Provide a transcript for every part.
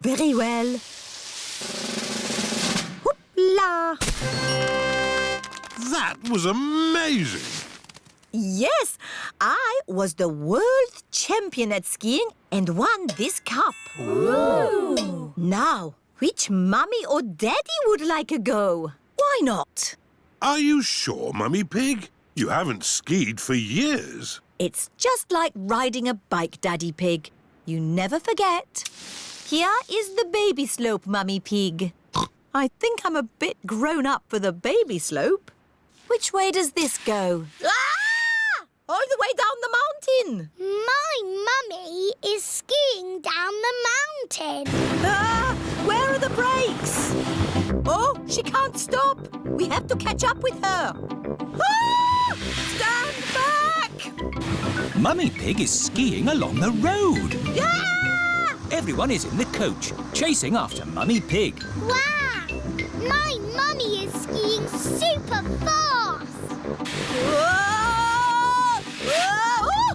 Very well. Whoop-la! That was amazing. Yes, I was the world champion at skiing and won this cup. Ooh. Now, which mummy or daddy would like a go? Why not? Are you sure, Mummy Pig? You haven't skied for years. It's just like riding a bike, Daddy Pig. You never forget. Here is the baby slope, Mummy Pig. I think I'm a bit grown up for the baby slope. Which way does this go? Ah! All the way down the mountain. My mummy is skiing down the mountain. Ah! Where are the brakes? Oh, she can't stop. We have to catch up with her. Ah! Stand back! Mummy Pig is skiing along the road. Ah! Everyone is in the coach, chasing after Mummy Pig. Wow! My mummy is skiing super fast. Whoa! Whoa!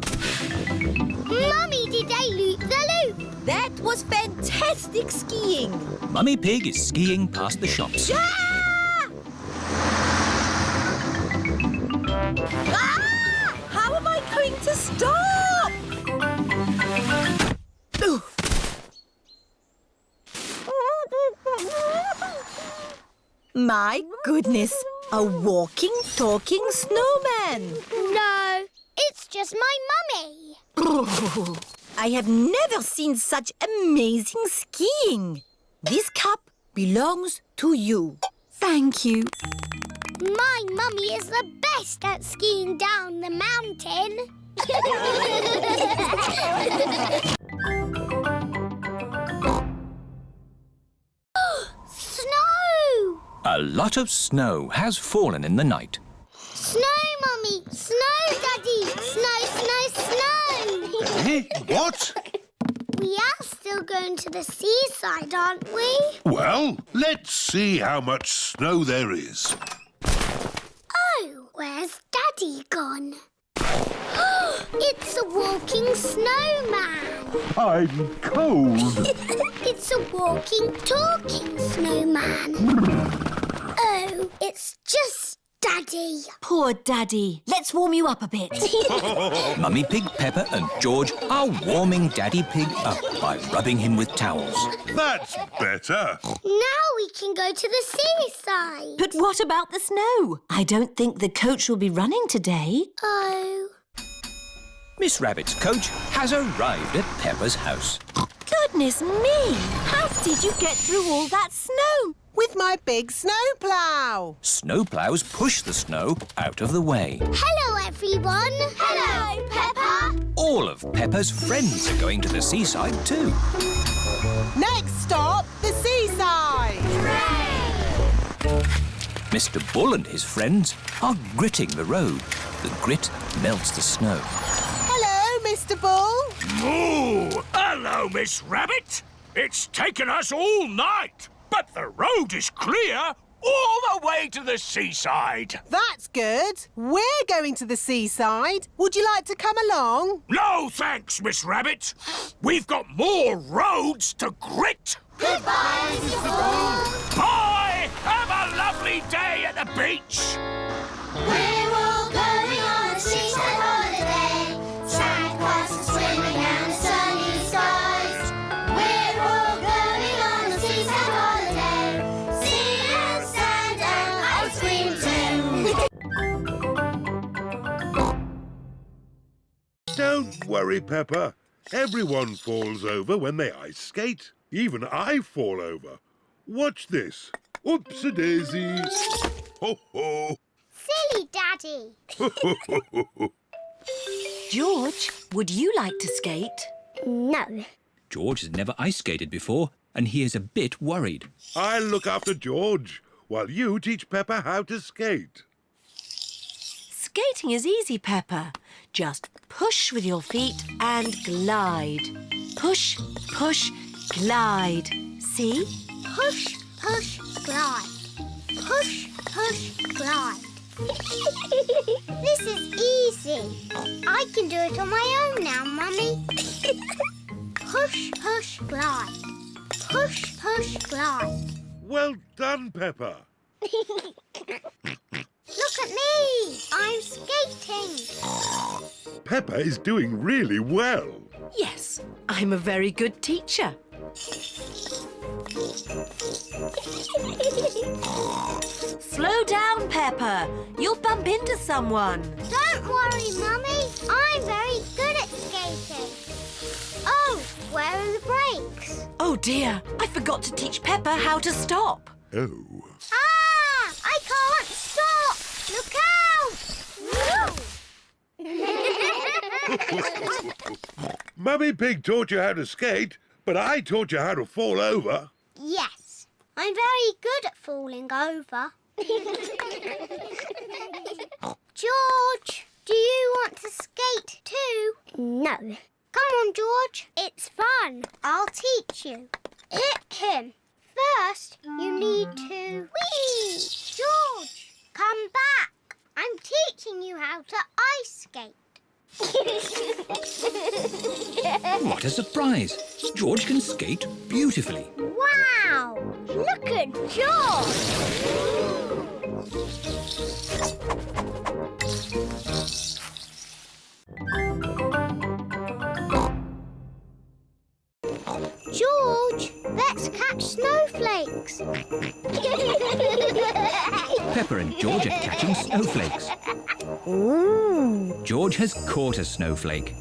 Mummy did a loop-the-loop. That was fantastic skiing. Mummy Pig is skiing past the shops. Ah! Ah! How am I going to stop? Ooh. My goodness, a walking, talking snowman. No, it's just my mummy. I have never seen such amazing skiing. This cup belongs to you. Thank you. My mummy is the best at skiing down the mountain. Snow! A lot of snow has fallen in the night. Snow, Mummy! Snow, Daddy! Snow, snow, snow! Eh? What? We are still going to the seaside, aren't we? Well, let's see how much snow there is. Oh, where's Daddy gone? It's a walking snowman. I'm cold. It's a walking, talking snowman. Oh, it's just Daddy. Poor Daddy. Let's warm you up a bit. Mummy Pig, Peppa and George are warming Daddy Pig up by rubbing him with towels. That's better. Now we can go to the seaside. But what about the snow? I don't think the coach will be running today. Oh. Miss Rabbit's coach has arrived at Peppa's house. Goodness me! How did you get through all that snow? With my big snowplow. Snowplows push the snow out of the way. Hello, everyone. Hello, Peppa. All of Peppa's friends are going to the seaside too. Next stop, the seaside. Hooray! Mr. Bull and his friends are gritting the road. The grit melts the snow. Hello, Mr. Bull. Moo! Hello, Miss Rabbit. It's taken us all night, but the road is clear all the way to the seaside. That's good. We're going to the seaside. Would you like to come along? No, thanks, Miss Rabbit. We've got more roads to grit. Goodbye, Mr. Bull. Bye! Have a lovely day at the beach. We're all going on a seaside holiday. Sand castles swimming and sunny skies. We're all going on a seaside holiday. Sea and sand and ice cream too. Don't worry, Peppa. Everyone falls over when they ice skate. Even I fall over. Watch this. Oops-a-daisy. Ho-ho. Silly Daddy. George, would you like to skate? No. George has never ice skated before and he is a bit worried. I'll look after George while you teach Peppa how to skate. Skating is easy, Peppa. Just push with your feet and glide. Push, push, glide. See? Push, push, glide. Push, push, glide. This is easy. I can do it on my own now, Mummy. Push, push, glide. Push, push, glide. Well done, Peppa. Look at me! I'm skating. Peppa is doing really well. Yes, I'm a very good teacher. Slow down, Peppa. You'll bump into someone. Don't worry, Mummy. I'm very good at skating. Oh, where are the brakes? Oh dear, I forgot to teach Peppa how to stop. Oh. Ah! I can't stop! Look out! Mummy Pig taught you how to skate, but I taught you how to fall over. Yes, I'm very good at falling over. George, do you want to skate too? No. Come on, George. It's fun. I'll teach you. First, you need to... Whee! George, come back. I'm teaching you how to ice skate. What a surprise! George can skate beautifully. Wow! Look at George! George, let's catch snowflakes. Peppa and George are catching snowflakes. Ooh. George has caught a snowflake.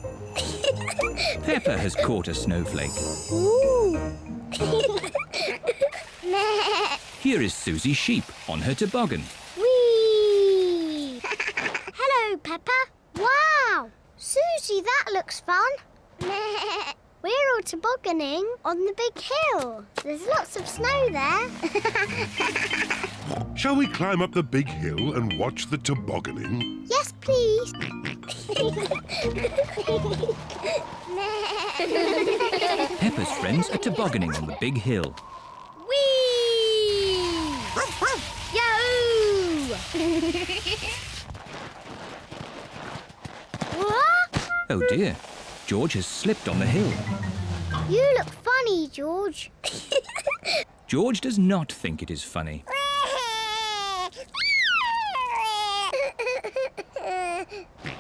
Peppa has caught a snowflake. Ooh. Here is Susie Sheep on her toboggan. Whee! Hello, Peppa. Wow! Susie, that looks fun. We're all tobogganing on the big hill. There's lots of snow there. Shall we climb up the big hill and watch the tobogganing? Yes, please. Peppa's friends are tobogganing on the big hill. Whee! Yahoo! What? Oh dear, George has slipped on the hill. You look funny, George. George does not think it is funny.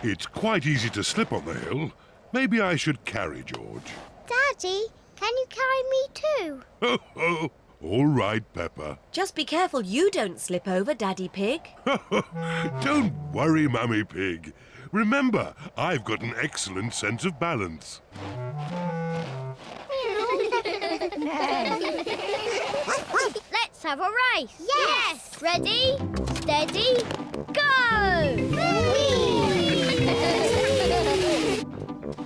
It's quite easy to slip on the hill. Maybe I should carry George. Daddy, can you carry me too? Ho, ho. All right, Peppa. Just be careful you don't slip over, Daddy Pig. Don't worry, Mummy Pig. Remember, I've got an excellent sense of balance. Let's have a race. Yes! Ready, steady, go!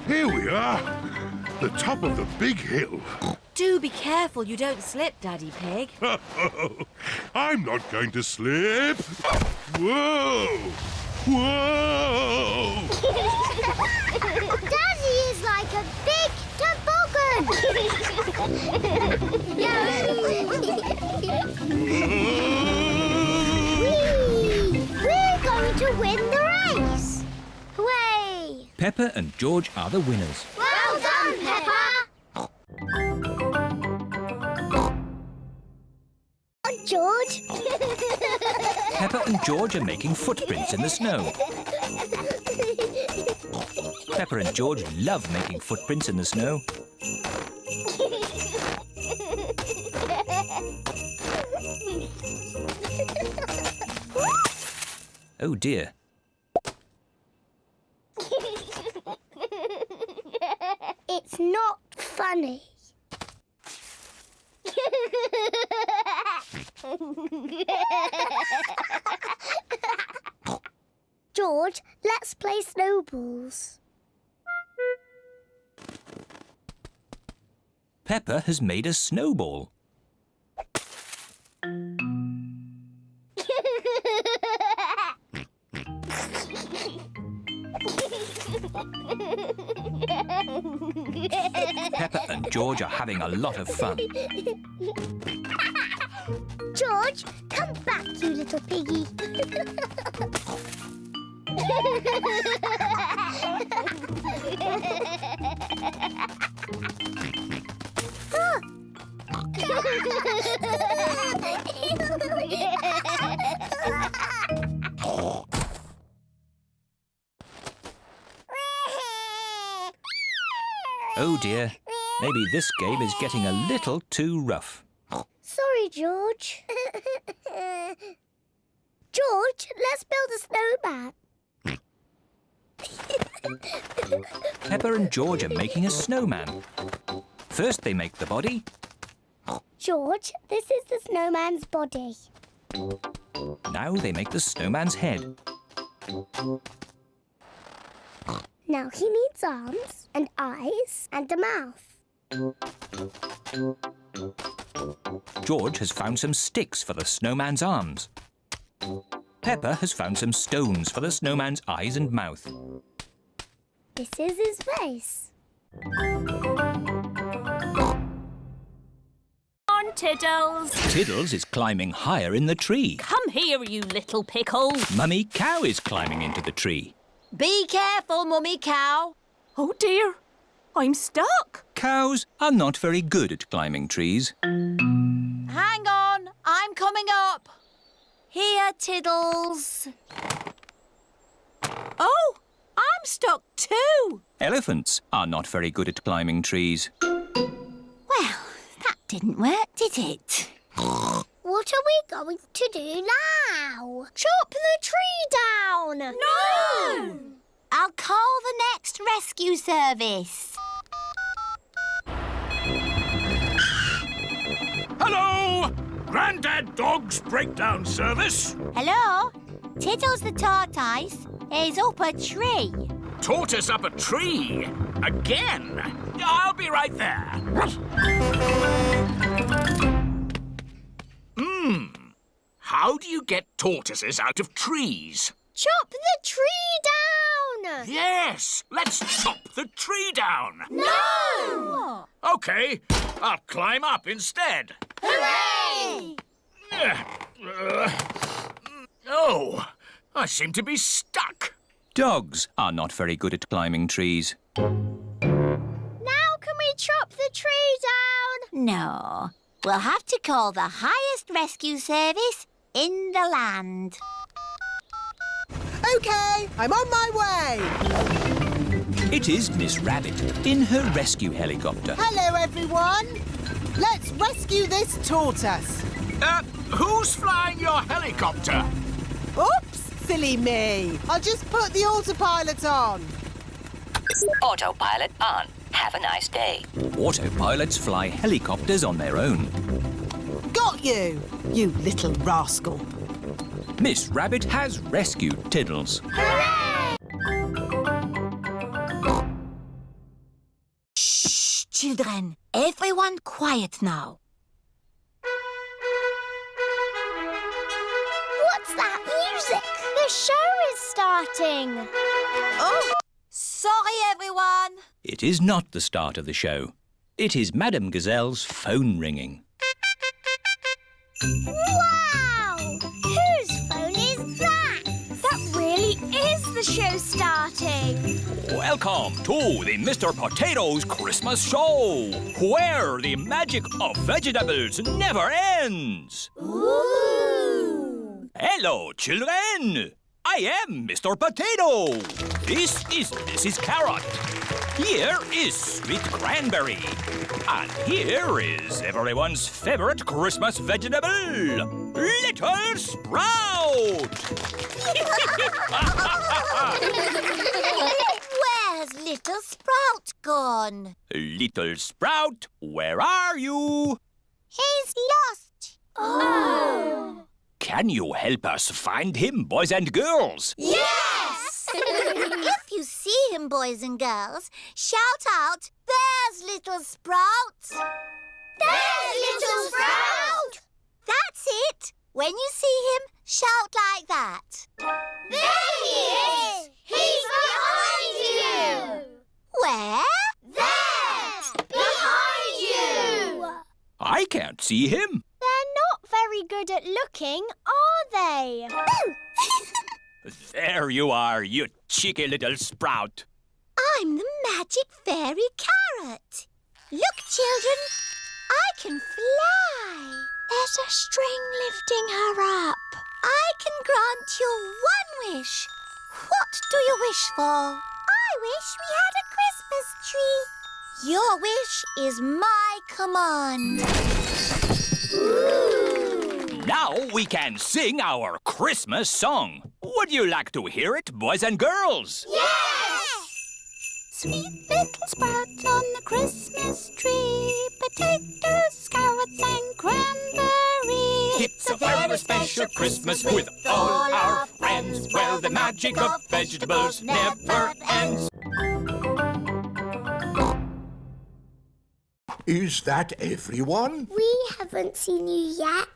Here we are, the top of the big hill. Do be careful you don't slip, Daddy Pig. I'm not going to slip. Whoa! Whoa! Daddy is like a big toboggan. We're going to win the race. Hooray! Peppa and George are the winners. Well done, Peppa. George. Peppa and George are making footprints in the snow. Peppa and George love making footprints in the snow. Oh dear. It's not funny. George, let's play snowballs. Peppa has made a snowball. Peppa and George are having a lot of fun. George, come back, you little piggy. Oh dear, maybe this game is getting a little too rough. Sorry, George. George, let's build a snowman. Peppa and George are making a snowman. First they make the body. George, this is the snowman's body. Now they make the snowman's head. Now he needs arms and eyes and a mouth. George has found some sticks for the snowman's arms. Peppa has found some stones for the snowman's eyes and mouth. This is his face. On, Tiddles. Tiddles is climbing higher in the tree. Come here, you little pickle. Mummy Cow is climbing into the tree. Be careful, Mummy Cow. Oh, dear. I'm stuck. Cows are not very good at climbing trees. Hang on, I'm coming up. Here, Tiddles. Oh, I'm stuck too. Elephants are not very good at climbing trees. Well, that didn't work, did it? What are we going to do now? Chop the tree down! No! I'll call the next rescue service. Hello! Grandad Dog's breakdown service. Hello? Tiddles the tortoise is up a tree. Tortoise up a tree. Again. I'll be right there. How do you get tortoises out of trees? Chop the tree down! Yes, let's chop the tree down. No! OK, I'll climb up instead. Hooray! Oh, I seem to be stuck. Dogs are not very good at climbing trees. Now can we chop the tree down? No, we'll have to call the highest rescue service in the land. OK, I'm on my way. It is Miss Rabbit in her rescue helicopter. Hello, everyone. Let's rescue this tortoise. Who's flying your helicopter? Oops, silly me. I'll just put the autopilot on. Autopilot on. Have a nice day. Autopilots fly helicopters on their own. Got you, you little rascal. Miss Rabbit has rescued Tiddles. Shh, children. Everyone quiet now. What's that music? The show is starting. Oh, sorry, everyone. It is not the start of the show. It is Madame Gazelle's phone ringing. Wow! Whose phone is that? That really is the show starting. Welcome to the Mr. Potatoes Christmas Show, where the magic of vegetables never ends. Ooh! Hello, children. I am Mr. Potato. This is Mrs. Carrot. Here is Sweet Cranberry. And here is everyone's favorite Christmas vegetable, Little Sprout. Where's Little Sprout gone? Little Sprout, where are you? He's lost. Oh! Can you help us find him, boys and girls? Yes! If you see him, boys and girls, shout out, "There's Little Sprout!" There's Little Sprout! That's it. When you see him, shout like that. There he is! He's behind you! Where? There! Behind you! I can't see him. They're not very good at looking, are they? There you are, you cheeky little sprout. I'm the magic fairy carrot. Look, children, I can fly. There's a string lifting her up. I can grant you one wish. What do you wish for? I wish we had a Christmas tree. Your wish is my command. Now we can sing our Christmas song. Would you like to hear it, boys and girls? Yes! Sweet little sprouts on the Christmas tree, potatoes, carrots and cranberries. It's a very special Christmas with all our friends, where the magic of vegetables never ends. Is that everyone? We haven't seen you yet.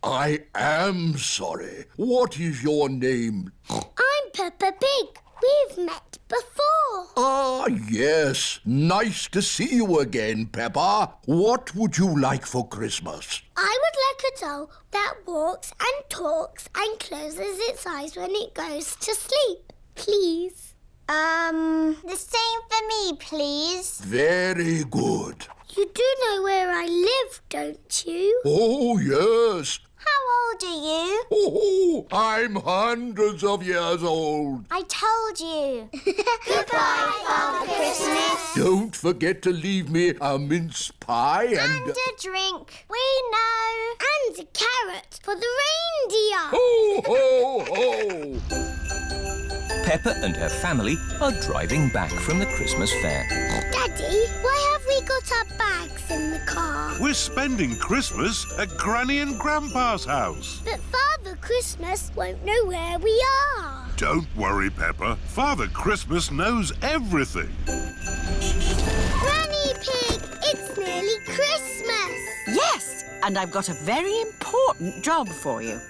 I am sorry. What is your name? I'm Peppa Pig. We've met before. Ah, yes. Nice to see you again, Peppa. What would you like for Christmas? I would like a doll that walks and talks and closes its eyes when it goes to sleep. Please. The same for me, please. Very good. You do know where I live, don't you? Oh, yes. How old are you? Oh, I'm hundreds of years old. I told you. Goodbye, Father Christmas. Don't forget to leave me a mince pie And a drink. We know. And a carrot for the reindeer. Ho, ho, ho! Peppa and her family are driving back from the Christmas fair. Daddy, why have we got our bags in the car? We're spending Christmas at Granny and Grandpa's house. But Father Christmas won't know where we are. Don't worry, Peppa. Father Christmas knows everything. Granny Pig, it's nearly Christmas. Yes, and I've got a very important job for you.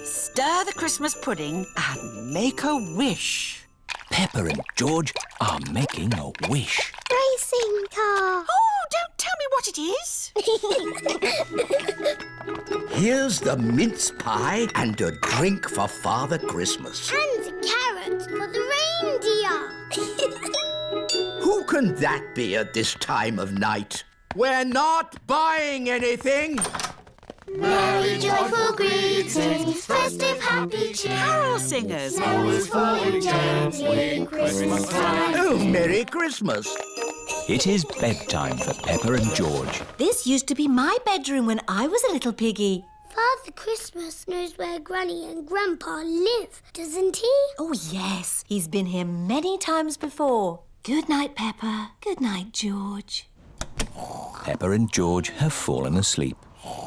Stir the Christmas pudding and make a wish. Peppa and George are making a wish. Racing car. Oh, don't tell me what it is. Here's the mince pie and a drink for Father Christmas. And a carrot for the reindeer. Who can that be at this time of night? We're not buying anything. Merry joyful greetings, festive happy cheer. Carol singers. Snow is falling gently in Christmas time. Oh, Merry Christmas. It is bedtime for Peppa and George. This used to be my bedroom when I was a little piggy. Father Christmas knows where Granny and Grandpa live, doesn't he? Oh, yes. He's been here many times before. Good night, Peppa. Good night, George. Peppa and George have fallen asleep.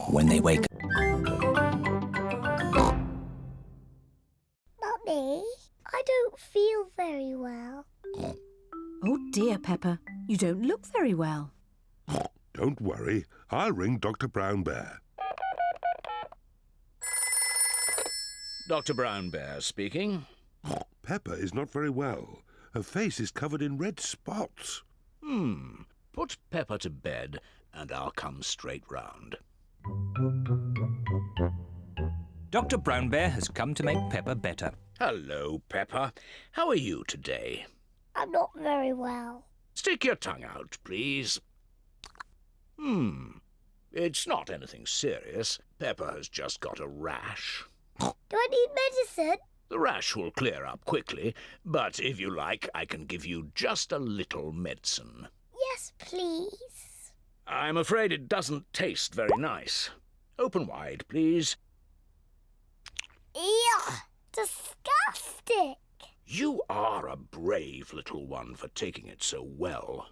When they wake up, Mummy, I don't feel very well. Oh, dear, Peppa. You don't look very well. Don't worry. I'll ring Dr. Brown Bear. Dr. Brown Bear speaking. Peppa is not very well. Her face is covered in red spots. Put Peppa to bed and I'll come straight round. Dr. Brown Bear has come to make Peppa better. Hello, Peppa. How are you today? I'm not very well. Stick your tongue out, please. It's not anything serious. Peppa has just got a rash. Do I need medicine? The rash will clear up quickly, but if you like, I can give you just a little medicine. Yes, please. I'm afraid it doesn't taste very nice. Open wide, please. Ew! Disgusting! You are a brave little one for taking it so well.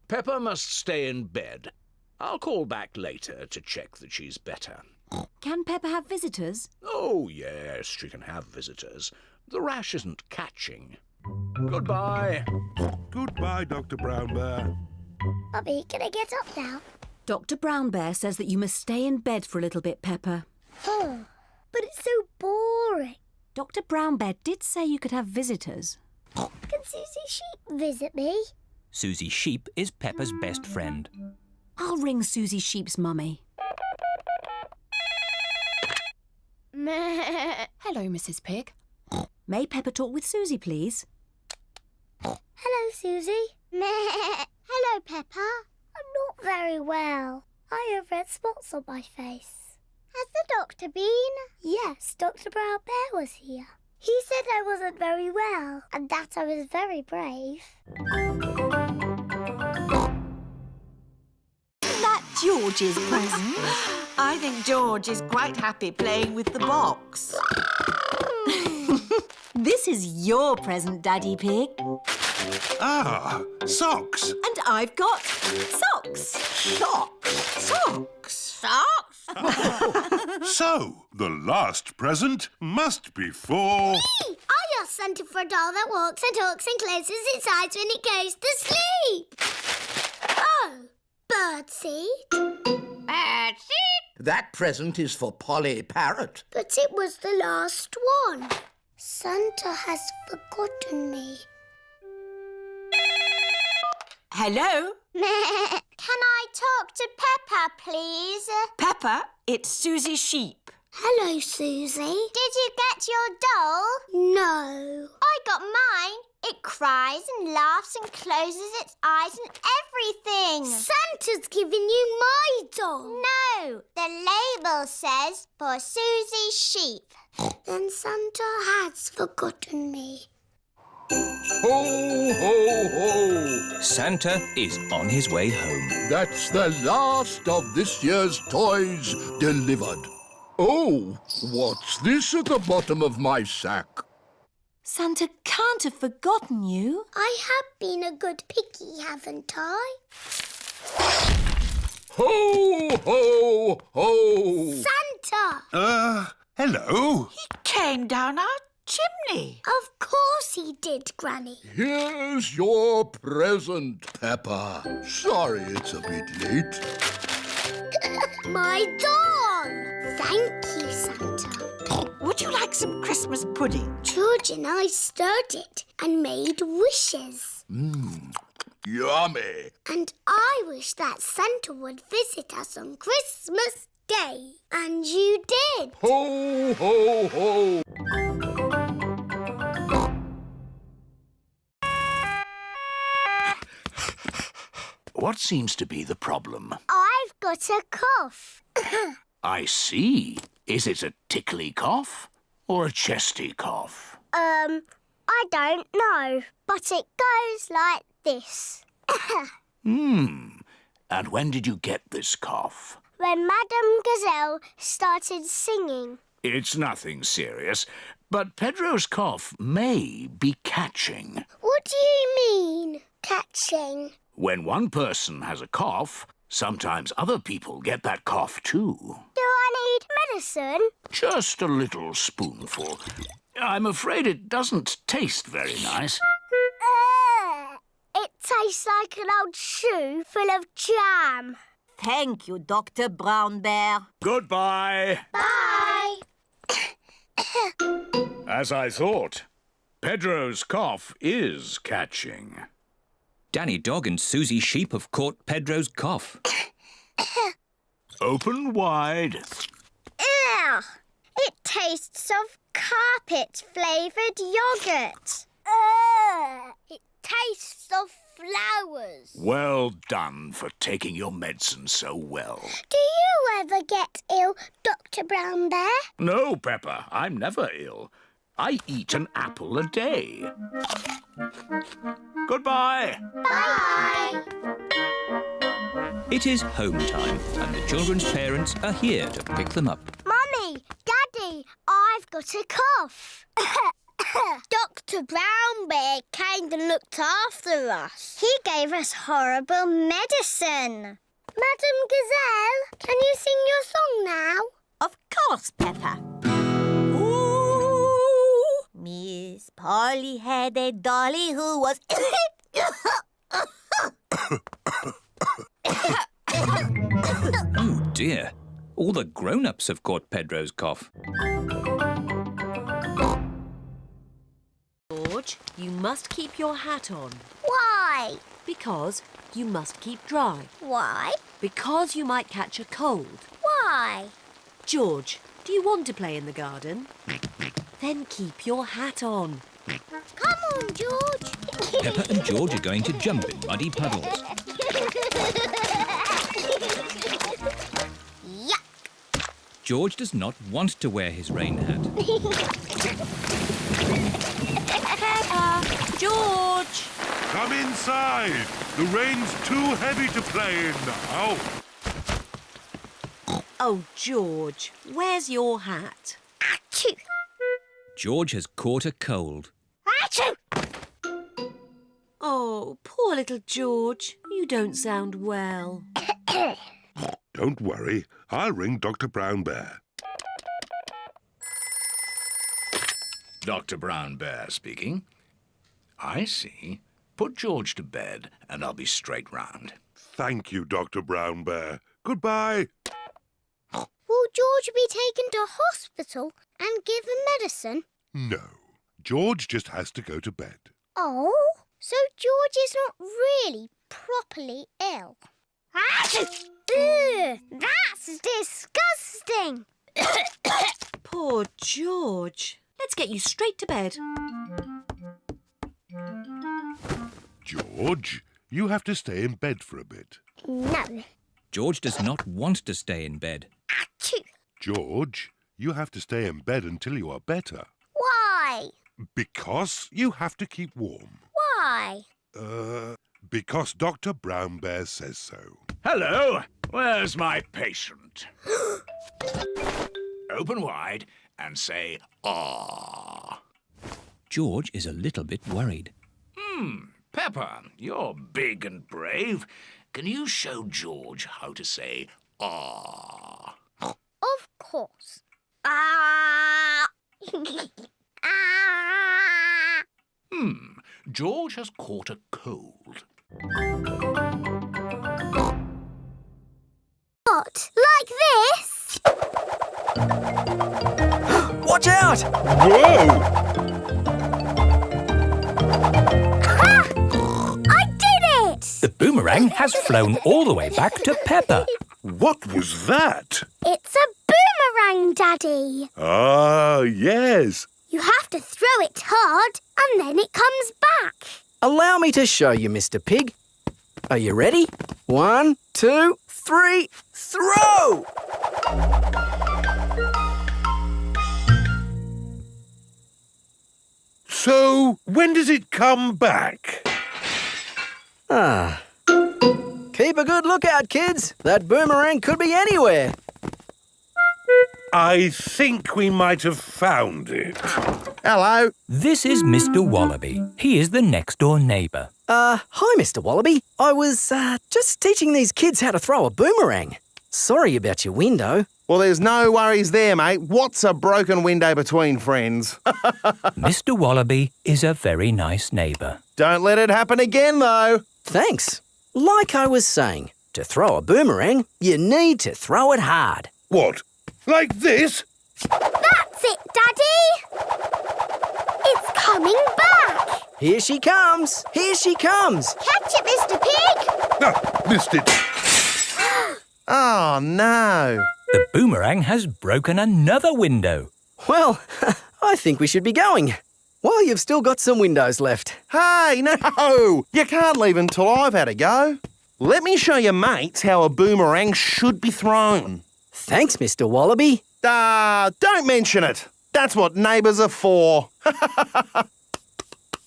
Peppa must stay in bed. I'll call back later to check that she's better. Can Peppa have visitors? Oh, yes, she can have visitors. The rash isn't catching. Goodbye. Goodbye, Dr. Brown Bear. Mummy, can I get up now? Dr. Brown Bear says that you must stay in bed for a little bit, Peppa. But it's so boring. Dr. Brown Bear did say you could have visitors. Can Susie Sheep visit me? Susie Sheep is Peppa's best friend. I'll ring Susie Sheep's mummy. Hello, Mrs. Pig. May Peppa talk with Susie, please? Hello, Susie. Hello, Peppa. I'm not very well. I have red spots on my face. Has the doctor been? Yes, Dr. Brown Bear was here. He said I wasn't very well and that I was very brave. George's present? I think George is quite happy playing with the box. This is your present, Daddy Pig. Ah, socks. And I've got socks. Socks? So, the last present must be for... I asked Santa for a doll that walks and talks and closes its eyes when it goes to sleep. Oh, birdseed. That present is for Polly Parrot. But it was the last one. Santa has forgotten me. Hello? Can I talk to Peppa, please? Peppa, it's Susie Sheep. Hello, Susie. Did you get your doll? No. I got mine. It cries and laughs and closes its eyes and everything. Santa's given you my doll. No, the label says for Susie Sheep. Then Santa has forgotten me. Ho, ho, ho! Santa is on his way home. That's the last of this year's toys delivered. Oh, what's this at the bottom of my sack? Santa can't have forgotten you. I have been a good piggy, haven't I? Ho, ho, ho! Santa! Hello? He came down our chimney. Of course he did, Granny. Here's your present, Peppa. Sorry it's a bit late. My doll! Thank you, Santa. Would you like some Christmas pudding? George and I stirred it and made wishes. Yummy. And I wish that Santa would visit us on Christmas Day. And you did. Ho, ho, ho! What seems to be the problem? I've got a cough. I see. Is it a tickly cough or a chesty cough? I don't know. But it goes like this. And when did you get this cough? When Madame Gazelle started singing. It's nothing serious, but Pedro's cough may be catching. What do you mean, catching? When one person has a cough, sometimes other people get that cough too. Do I need medicine? Just a little spoonful. I'm afraid it doesn't taste very nice. It tastes like an old shoe full of jam. Thank you, Dr. Brown Bear. Goodbye. Bye. As I thought, Pedro's cough is catching. Danny Dog and Susie Sheep have caught Pedro's cough. Open wide. Ugh. It tastes of carpet-flavoured yoghurt. It tastes of flowers. Well done for taking your medicine so well. Do you ever get ill, Dr. Brown Bear? No, Peppa, I'm never ill. I eat an apple a day. Goodbye. Bye. It is home time, and the children's parents are here to pick them up. Mummy, Daddy, I've got a cough. Dr. Brown Bear came and looked after us. He gave us horrible medicine. Madame Gazelle, can you sing your song now? Of course, Peppa. Ooh, Miss Polly had a dolly who was... Oh dear, all the grown-ups have caught Pedro's cough. George, you must keep your hat on. Why? Because you must keep dry. Why? Because you might catch a cold. Why? George, do you want to play in the garden? Then keep your hat on. Come on, George. Peppa and George are going to jump in muddy puddles. Yuck. George does not want to wear his rain hat. Peppa! George! Come inside. The rain's too heavy to play in now. Oh, George, where's your hat? Achoo! George has caught a cold. Achoo! Oh, poor little George. You don't sound well. Don't worry. I'll ring Dr. Brown Bear. Dr. Brown Bear speaking. I see. Put George to bed and I'll be straight round. Thank you, Dr. Brown Bear. Goodbye. Will George be taken to hospital and given medicine? No. George just has to go to bed. Oh, so George is not really properly ill. Achoo! Ugh, that's disgusting. Poor George. Let's get you straight to bed. George, you have to stay in bed for a bit. No. George does not want to stay in bed. Achoo! George, you have to stay in bed until you are better. Why? Because you have to keep warm. Why? Because Dr. Brown Bear says so. Hello, where's my patient? Open wide and say, "Ah." George is a little bit worried. Peppa, you're big and brave. Can you show George how to say, "Ah"? Of course. Ah! Ah! George has caught a cold. What? Like this? Watch out! Whoa! I did it! The boomerang has flown all the way back to Peppa. What was that? It's a boomerang, Daddy. Ah, yes. You have to throw it hard and then it comes back. Allow me to show you, Mr. Pig. Are you ready? 1, 2, 3, throw! So, when does it come back? Keep a good lookout, kids. That boomerang could be anywhere. I think we might have found it. Hello. This is Mr. Wallaby. He is the next-door neighbour. Hi, Mr. Wallaby. I was, just teaching these kids how to throw a boomerang. Sorry about your window. Well, there's no worries there, mate. What's a broken window between friends? Mr. Wallaby is a very nice neighbour. Don't let it happen again, though. Thanks. Like I was saying, to throw a boomerang, you need to throw it hard. What? Like this? That's it, Daddy. It's coming back. Here she comes. Here she comes. Catch it, Mr. Pig. Ah, missed it. Oh, no. The boomerang has broken another window. Well, I think we should be going. While you've still got some windows left. Hey, no. You can't leave until I've had a go. Let me show your mates how a boomerang should be thrown. Thanks, Mr. Wallaby. Don't mention it. That's what neighbours are for.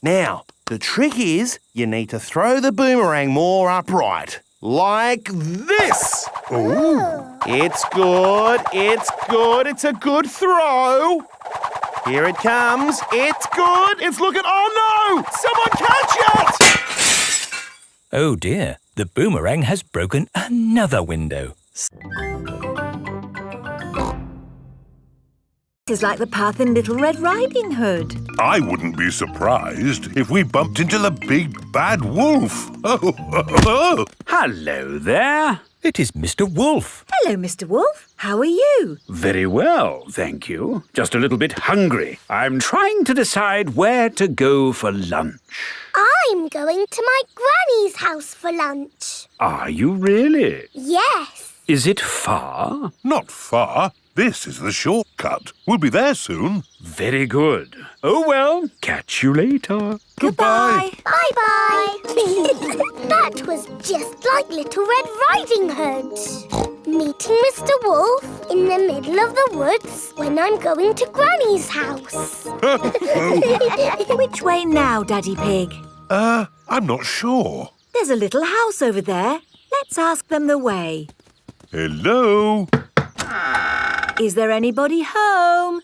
Now, the trick is you need to throw the boomerang more upright. Like this. Ooh. It's good. It's good. It's a good throw. Here it comes. It's good. It's looking... Oh, no! Someone catch it! Oh dear, the boomerang has broken another window. This is like the path in Little Red Riding Hood. I wouldn't be surprised if we bumped into the big bad wolf. Oh. Hello there. It is Mr. Wolf. Hello, Mr. Wolf. How are you? Very well, thank you. Just a little bit hungry. I'm trying to decide where to go for lunch. I'm going to my granny's house for lunch. Are you really? Yes. Is it far? Not far. This is the shortcut. We'll be there soon. Very good. Oh, well, catch you later. Goodbye. Bye-bye. That was just like Little Red Riding Hood. Meeting Mr. Wolf in the middle of the woods when I'm going to Granny's house. Which way now, Daddy Pig? I'm not sure. There's a little house over there. Let's ask them the way. Hello? Is there anybody home?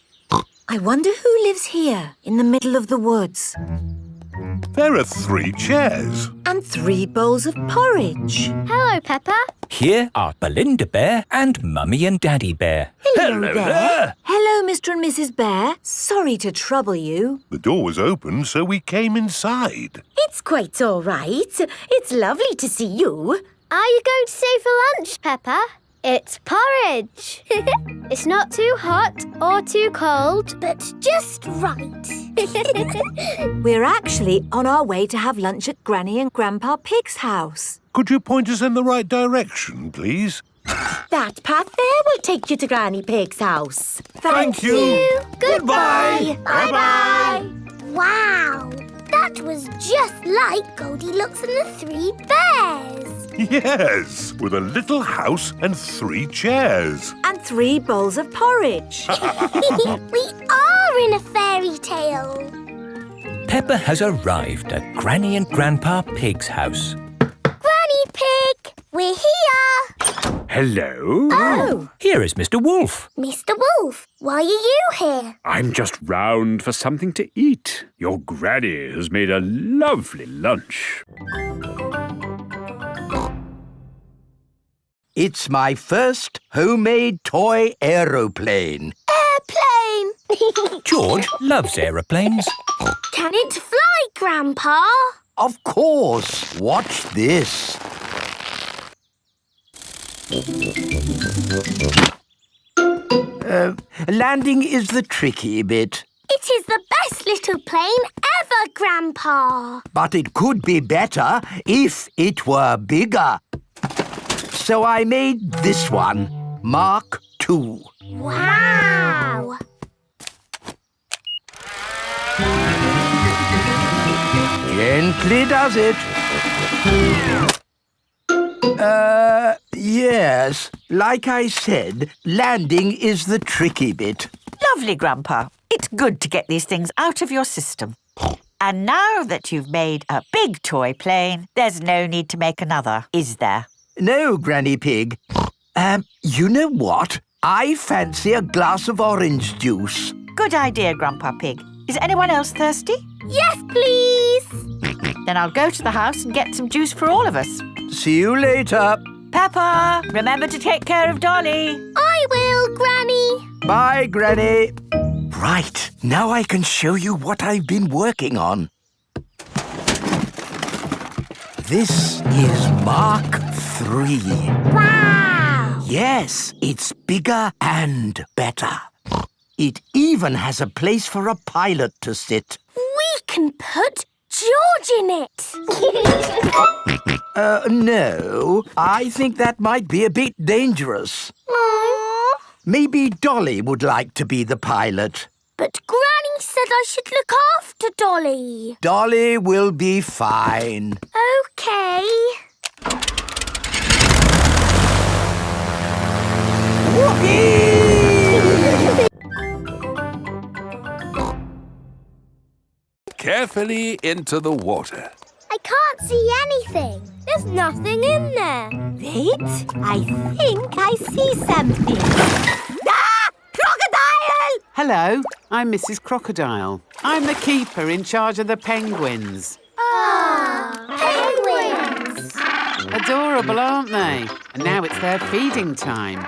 I wonder who lives here in the middle of the woods. There are 3 chairs. And 3 bowls of porridge. Hello, Peppa. Here are Belinda Bear and Mummy and Daddy Bear. Hello there. Hello, Mr. and Mrs. Bear. Sorry to trouble you. The door was open, so we came inside. It's quite all right. It's lovely to see you. Are you going to stay for lunch, Peppa? It's porridge. It's not too hot or too cold, but just right. We're actually on our way to have lunch at Granny and Grandpa Pig's house. Could you point us in the right direction, please? That path there will take you to Granny Pig's house. Thank you. Goodbye. Bye-bye. Wow, that was just like Goldilocks and the 3 bears. Yes, with a little house and 3 chairs. And 3 bowls of porridge. We are in a fairy tale. Peppa has arrived at Granny and Grandpa Pig's house. Granny Pig, we're here. Hello? Oh, Here is Mr. Wolf. Mr. Wolf, why are you here? I'm just round for something to eat. Your granny has made a lovely lunch. It's my first homemade toy aeroplane. Airplane. George loves aeroplanes. Can it fly, Grandpa? Of course. Watch this. Landing is the tricky bit. It is the best little plane ever, Grandpa. But it could be better if it were bigger. So I made this one, Mark II. Wow. Gently does it. Yes. Like I said, landing is the tricky bit. Lovely, Grandpa. It's good to get these things out of your system. And now that you've made a big toy plane, there's no need to make another, is there? No, Granny Pig. You know what? I fancy a glass of orange juice. Good idea, Grandpa Pig. Is anyone else thirsty? Yes, please. Then I'll go to the house and get some juice for all of us. See you later. Peppa, remember to take care of Dolly. I will, Granny. Bye, Granny. Right, now I can show you what I've been working on. This is Mark III. Wow. Yes, it's bigger and better. It even has a place for a pilot to sit. We can put George in it. No, I think that might be a bit dangerous. Aww. Maybe Dolly would like to be the pilot. But Granny said I should look after Dolly. Dolly will be fine. OK. Carefully into the water. I can't see anything. There's nothing in there. Wait, I think I see something. Ah! Crocodile! Hello, I'm Mrs. Crocodile. I'm the keeper in charge of the penguins. Ah, penguins! Adorable, aren't they? And now it's their feeding time.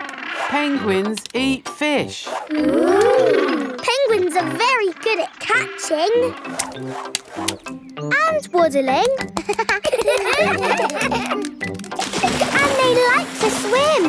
Penguins eat fish. Ooh. Penguins are very good at catching. And waddling. And they like to swim.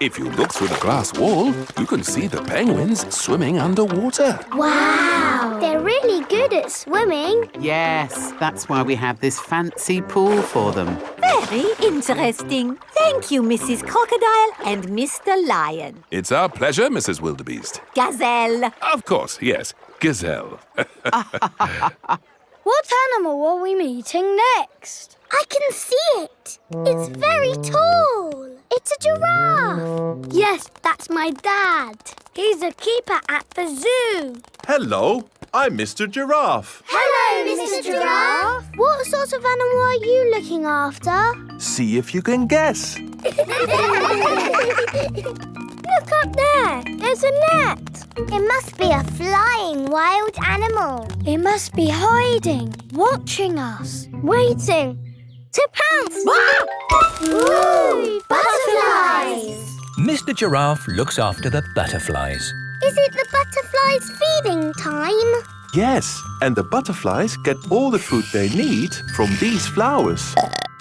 If you look through the glass wall, you can see the penguins swimming underwater. Wow! They're really good at swimming. Yes, that's why we have this fancy pool for them. Very interesting. Thank you, Mrs. Crocodile and Mr. Lion. It's our pleasure, Mrs. Wildebeest. Gazelle. Of course, yes. Gazelle. What animal are we meeting next? I can see it. It's very tall. It's a giraffe. Yes, that's my dad. He's a keeper at the zoo. Hello, I'm Mr. Giraffe. Hello, Mr. Giraffe. What sort of animal are you looking after? See if you can guess. Look up there. There's a net. It must be a flying wild animal. It must be hiding, watching us, waiting to pounce. Ooh, butterflies! Mr. Giraffe looks after the butterflies. Is it the butterflies' feeding time? Yes, and the butterflies get all the food they need from these flowers.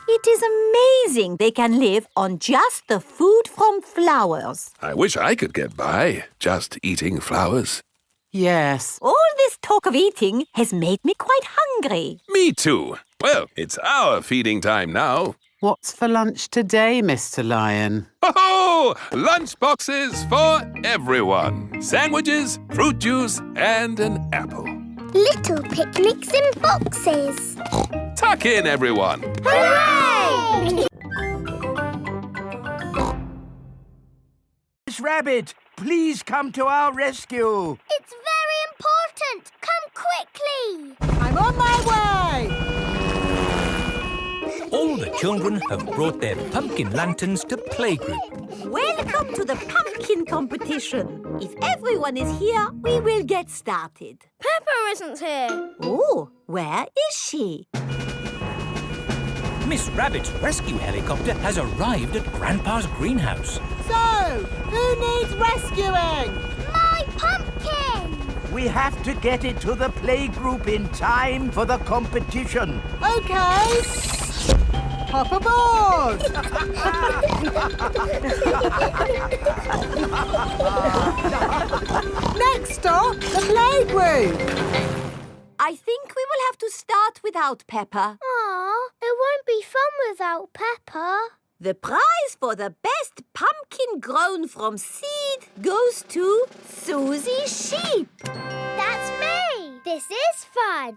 It is amazing they can live on just the food from flowers. I wish I could get by just eating flowers. Yes. All this talk of eating has made me quite hungry. Me too. Well, it's our feeding time now. What's for lunch today, Mr. Lion? Oh, lunch boxes for everyone. Sandwiches, fruit juice, and an apple. Little picnics in boxes. Tuck in, everyone. Hooray! Miss Rabbit, please come to our rescue. It's very important. Come quickly. I'm on my way. All the children have brought their pumpkin lanterns to playgroup. Welcome to the pumpkin competition. If everyone is here, we will get started. Peppa isn't here. Oh, where is she? Miss Rabbit's rescue helicopter has arrived at Grandpa's greenhouse. So, who needs rescuing? My pumpkin. We have to get it to the playgroup in time for the competition. Okay. Hop aboard. Next stop, the playgroup. I think we will have to start without Peppa. Aw, it won't be fun without Peppa. The prize for the best pumpkin grown from seed goes to Susie Sheep. That's me. This is fun.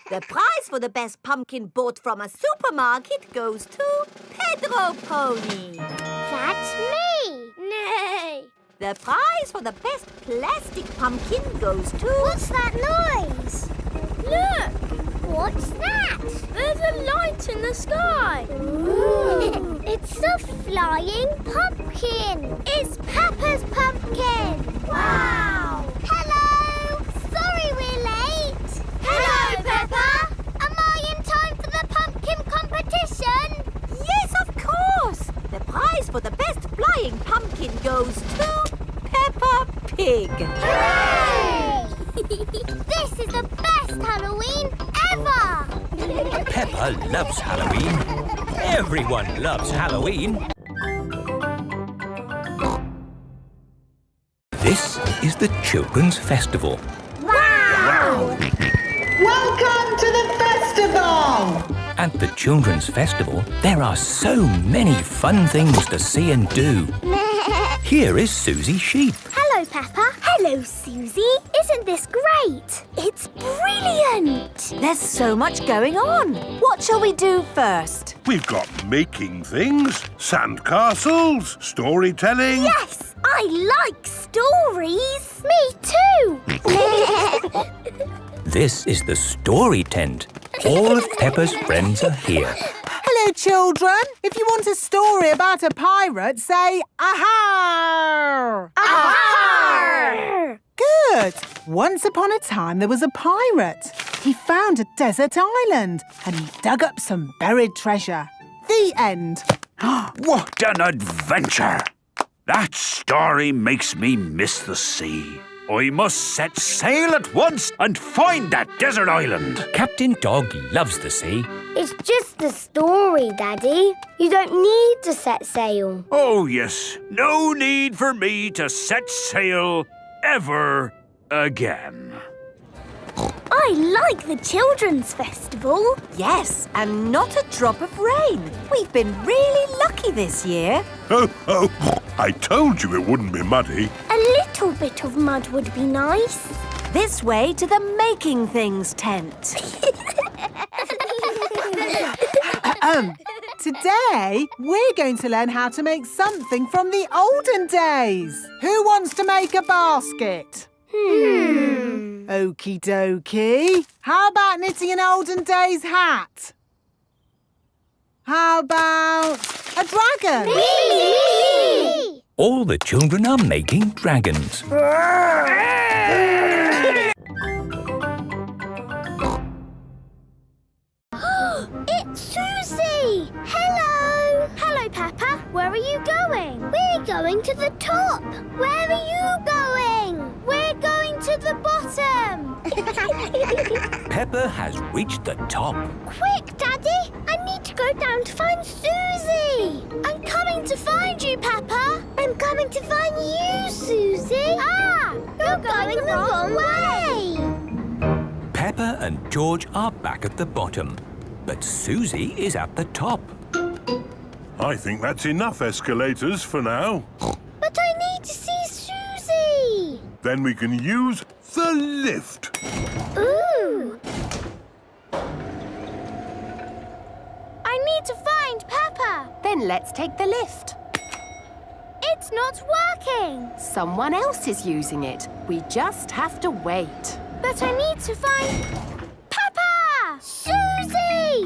The prize for the best pumpkin bought from a supermarket goes to Pedro Pony. That's me. Nay. The prize for the best plastic pumpkin goes to... What's that noise? Look! What's that? There's a light in the sky. Ooh. It's a flying pumpkin. It's Peppa's pumpkin. Wow! Hello! Sorry we're late. Hello, Peppa. Am I in time for the pumpkin competition? Yes, of course! The prize for the best flying pumpkin goes to Peppa Pig. Hooray! This is the best Halloween ever! Peppa loves Halloween. Everyone loves Halloween. This is the Children's Festival. Wow! Welcome to the festival. At the Children's Festival, there are so many fun things to see and do. Here is Susie Sheep. Hello, Peppa. Hello, Susie. Isn't this great? It's brilliant. There's so much going on. What shall we do first? We've got making things, sandcastles, storytelling. Yes, I like stories. Me too. This is the story tent. All of Peppa's friends are here. Hello, children. If you want a story about a pirate, say aha! Aha! Good. Once upon a time, there was a pirate. He found a desert island and he dug up some buried treasure. The end. What an adventure! That story makes me miss the sea. I must set sail at once and find that desert island. Captain Dog loves the sea. It's just a story, Daddy. You don't need to set sail. Oh, yes. No need for me to set sail ever again. I like the Children's Festival. Yes, and not a drop of rain. We've been really lucky this year. Oh, I told you it wouldn't be muddy. A little bit of mud would be nice. This way to the making things tent. Today, we're going to learn how to make something from the olden days. Who wants to make a basket? Okie dokie. How about knitting an olden days hat? How about a dragon? Me! All the children are making dragons. It's Susie! Hello! Hello, Peppa. Where are you going? We're going to the top. Where are you going? We're going to the bottom. Peppa has reached the top. Quick, Daddy! I need to go down to find Susie. I'm coming to find you, Peppa. I'm coming to find you, Susie. Ah! You're going the wrong way. Peppa and George are back at the bottom, but Susie is at the top. I think that's enough escalators for now. But I need to see Susie. Then we can use the lift. Ooh! I need to find Peppa. Then let's take the lift. It's not working. Someone else is using it. We just have to wait. But I need to find Peppa! Susie!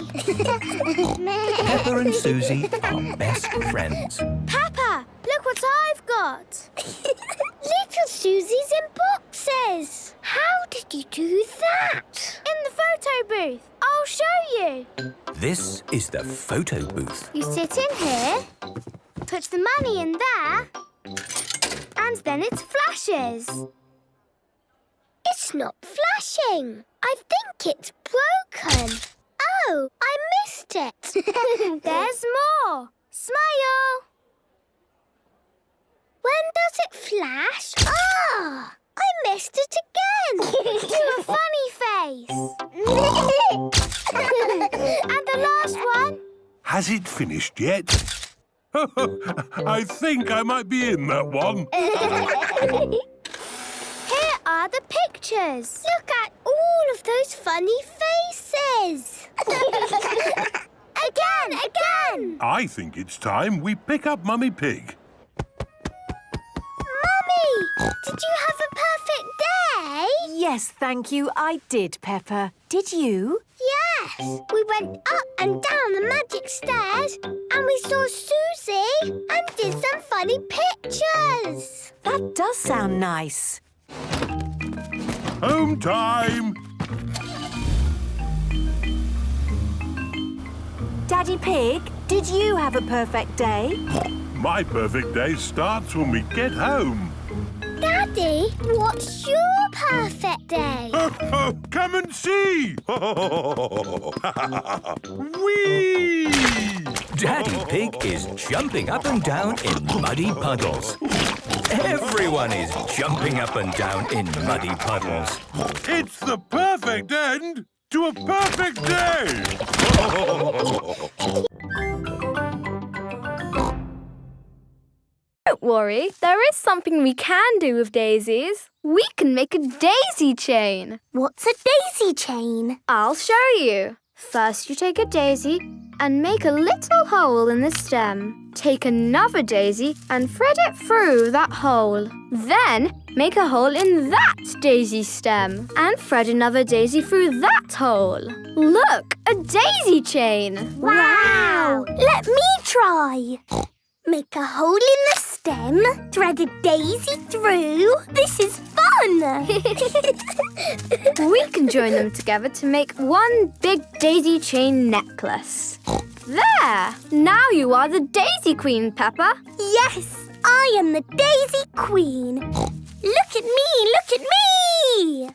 Peppa and Susie are best friends. Peppa, look what I've got. Little Susie's in boxes. How did you do that? In the photo booth. I'll show you. This is the photo booth. You sit in here, put the money in there, and then it flashes. It's not flashing. I think it's broken. Oh, I missed it. There's more. Smile. When does it flash? Ah! I missed it again. Do a funny face. And the last one. Has it finished yet? I think I might be in that one. Here are the pictures. Look at all of those funny faces. Again! I think it's time we pick up Mummy Pig. Mummy, did you have a perfect day? Yes, thank you, I did, Peppa. Did you? Yes. We went up and down the magic stairs and we saw Susie and did some funny pictures. That does sound nice. Home time! Daddy Pig, did you have a perfect day? My perfect day starts when we get home. Daddy, what's your perfect day? Come and see! Whee! Daddy Pig is jumping up and down in muddy puddles. Everyone is jumping up and down in muddy puddles. It's the perfect end to a perfect day! Don't worry, there is something we can do with daisies. We can make a daisy chain. What's a daisy chain? I'll show you. First you take a daisy and make a little hole in the stem. Take another daisy and thread it through that hole. Then make a hole in that daisy stem and thread another daisy through that hole. Look, a daisy chain. Wow! Let me try. Make a hole in the stem, thread a daisy through. This is fun! We can join them together to make one big daisy chain necklace. There! Now you are the Daisy Queen, Peppa. Yes, I am the Daisy Queen. Look at me, look at me!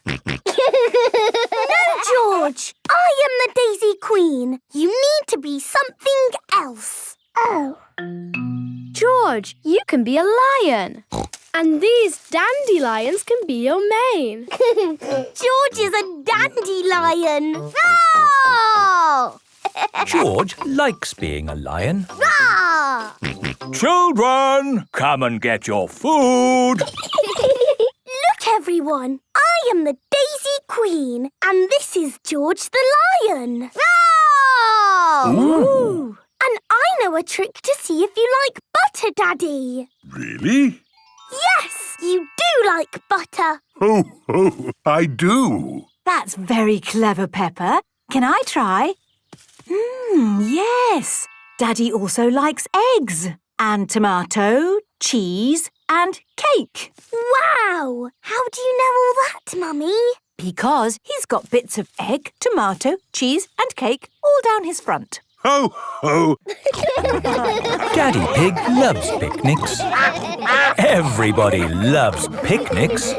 No, George, I am the Daisy Queen. You need to be something else. Oh. George, you can be a lion. And these dandelions can be your mane. George is a dandelion. Roar! George likes being a lion. Roar! Children, come and get your food. Look, everyone. I am the Daisy Queen. And this is George the Lion. Roar! Ooh. And I know a trick to see if you like butter, Daddy. Really? Yes, you do like butter. Oh, I do. That's very clever, Peppa. Can I try? Yes. Daddy also likes eggs. And tomato, cheese and cake. Wow! How do you know all that, Mummy? Because he's got bits of egg, tomato, cheese and cake all down his front. Ho, ho! Daddy Pig loves picnics. Everybody loves picnics.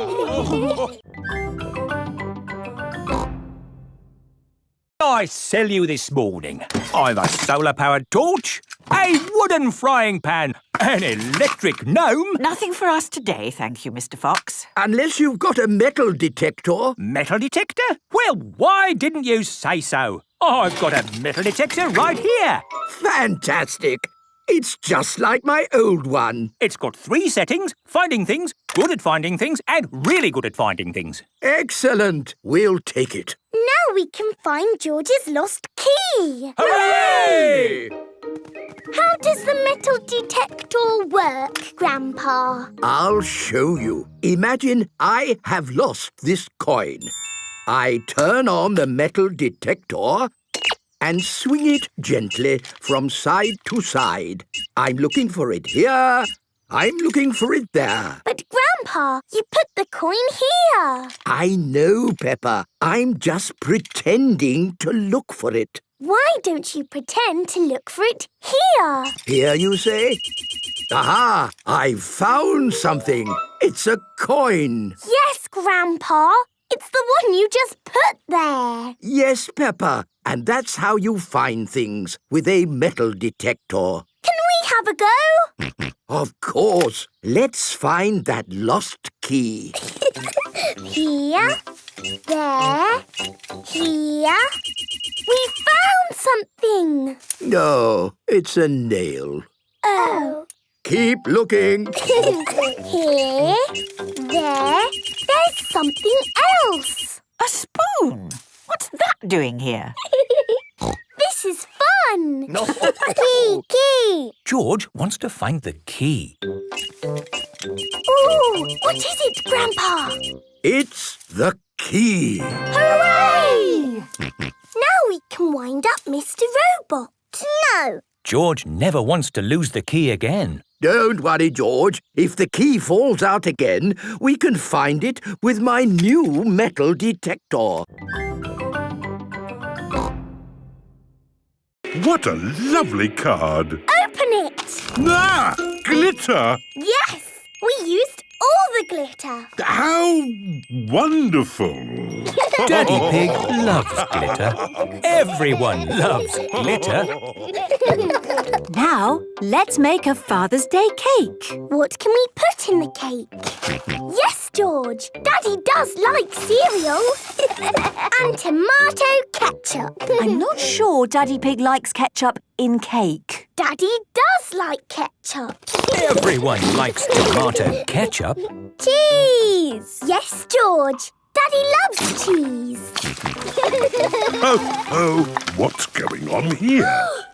I sell you this morning. I'm a solar-powered torch, a wooden frying pan, an electric gnome. Nothing for us today, thank you, Mr. Fox. Unless you've got a metal detector. Metal detector? Well, why didn't you say so? I've got a metal detector right here. Fantastic. It's just like my old one. It's got 3 settings: finding things, good at finding things, and really good at finding things. Excellent. We'll take it. Now we can find George's lost key. Hooray! How does the metal detector work, Grandpa? I'll show you. Imagine I have lost this coin. I turn on the metal detector and swing it gently from side to side. I'm looking for it here. I'm looking for it there. But, Grandpa, you put the coin here. I know, Peppa. I'm just pretending to look for it. Why don't you pretend to look for it here? Here, you say? Aha! I've found something. It's a coin. Yes, Grandpa. It's the one you just put there. Yes, Peppa. And that's how you find things, with a metal detector. Can we have a go? Of course. Let's find that lost key. Here, there, here. We found something. No, it's a nail. Oh. Keep looking. Here, there, there's something else. A spoon? What's that doing here? This is fun. Key. George wants to find the key. Ooh, what is it, Grandpa? It's the key. Hooray! Now we can wind up Mr. Robot. No. George never wants to lose the key again. Don't worry, George. If the key falls out again, we can find it with my new metal detector. What a lovely card. Open it. Ah! Glitter! Yes, we used all the glitter. How wonderful. Daddy Pig loves glitter. Everyone loves glitter. Now, let's make a Father's Day cake. What can we put in the cake? Yes, George. Daddy does like cereal. And tomato ketchup. I'm not sure Daddy Pig likes ketchup in cake. Daddy does like ketchup. Everyone likes tomato ketchup. Cheese. Yes, George. Daddy loves cheese. Oh, what's going on here?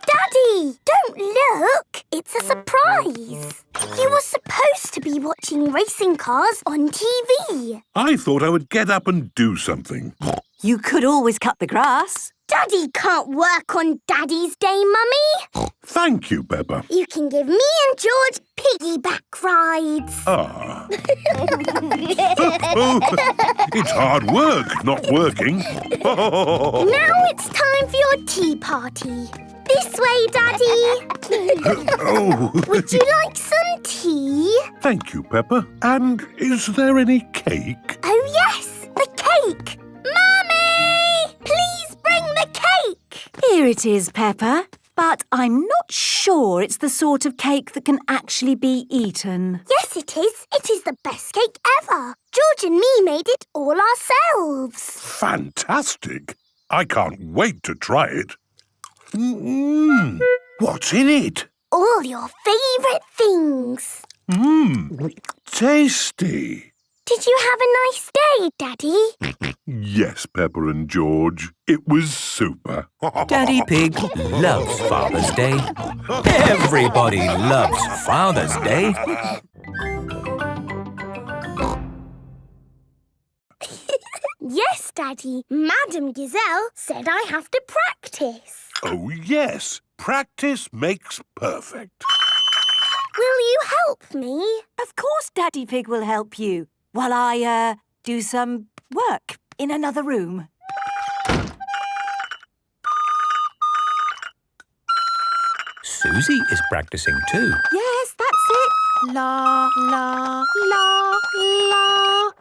Daddy, don't look. It's a surprise. You were supposed to be watching racing cars on TV. I thought I would get up and do something. You could always cut the grass. Daddy can't work on Daddy's Day, Mummy. Thank you, Peppa. You can give me and George piggyback rides. Ah. Oh, it's hard work not working. Now it's time for your tea party. This way, Daddy. Oh. Would you like some tea? Thank you, Peppa. And is there any cake? Oh, yes, the cake. Mummy! Please bring the cake. Here it is, Peppa. But I'm not sure it's the sort of cake that can actually be eaten. Yes, it is. It is the best cake ever. George and me made it all ourselves. Fantastic. I can't wait to try it. What's in it? All your favourite things. Tasty. Did you have a nice day, Daddy? Yes, Peppa and George. It was super. Daddy Pig loves Father's Day. Everybody loves Father's Day. Yes, Daddy. Madame Gazelle said I have to practice. Oh, yes. Practice makes perfect. Will you help me? Of course Daddy Pig will help you while I, do some work in another room. Susie is practicing too. Yes, that's it. La, la, la, la.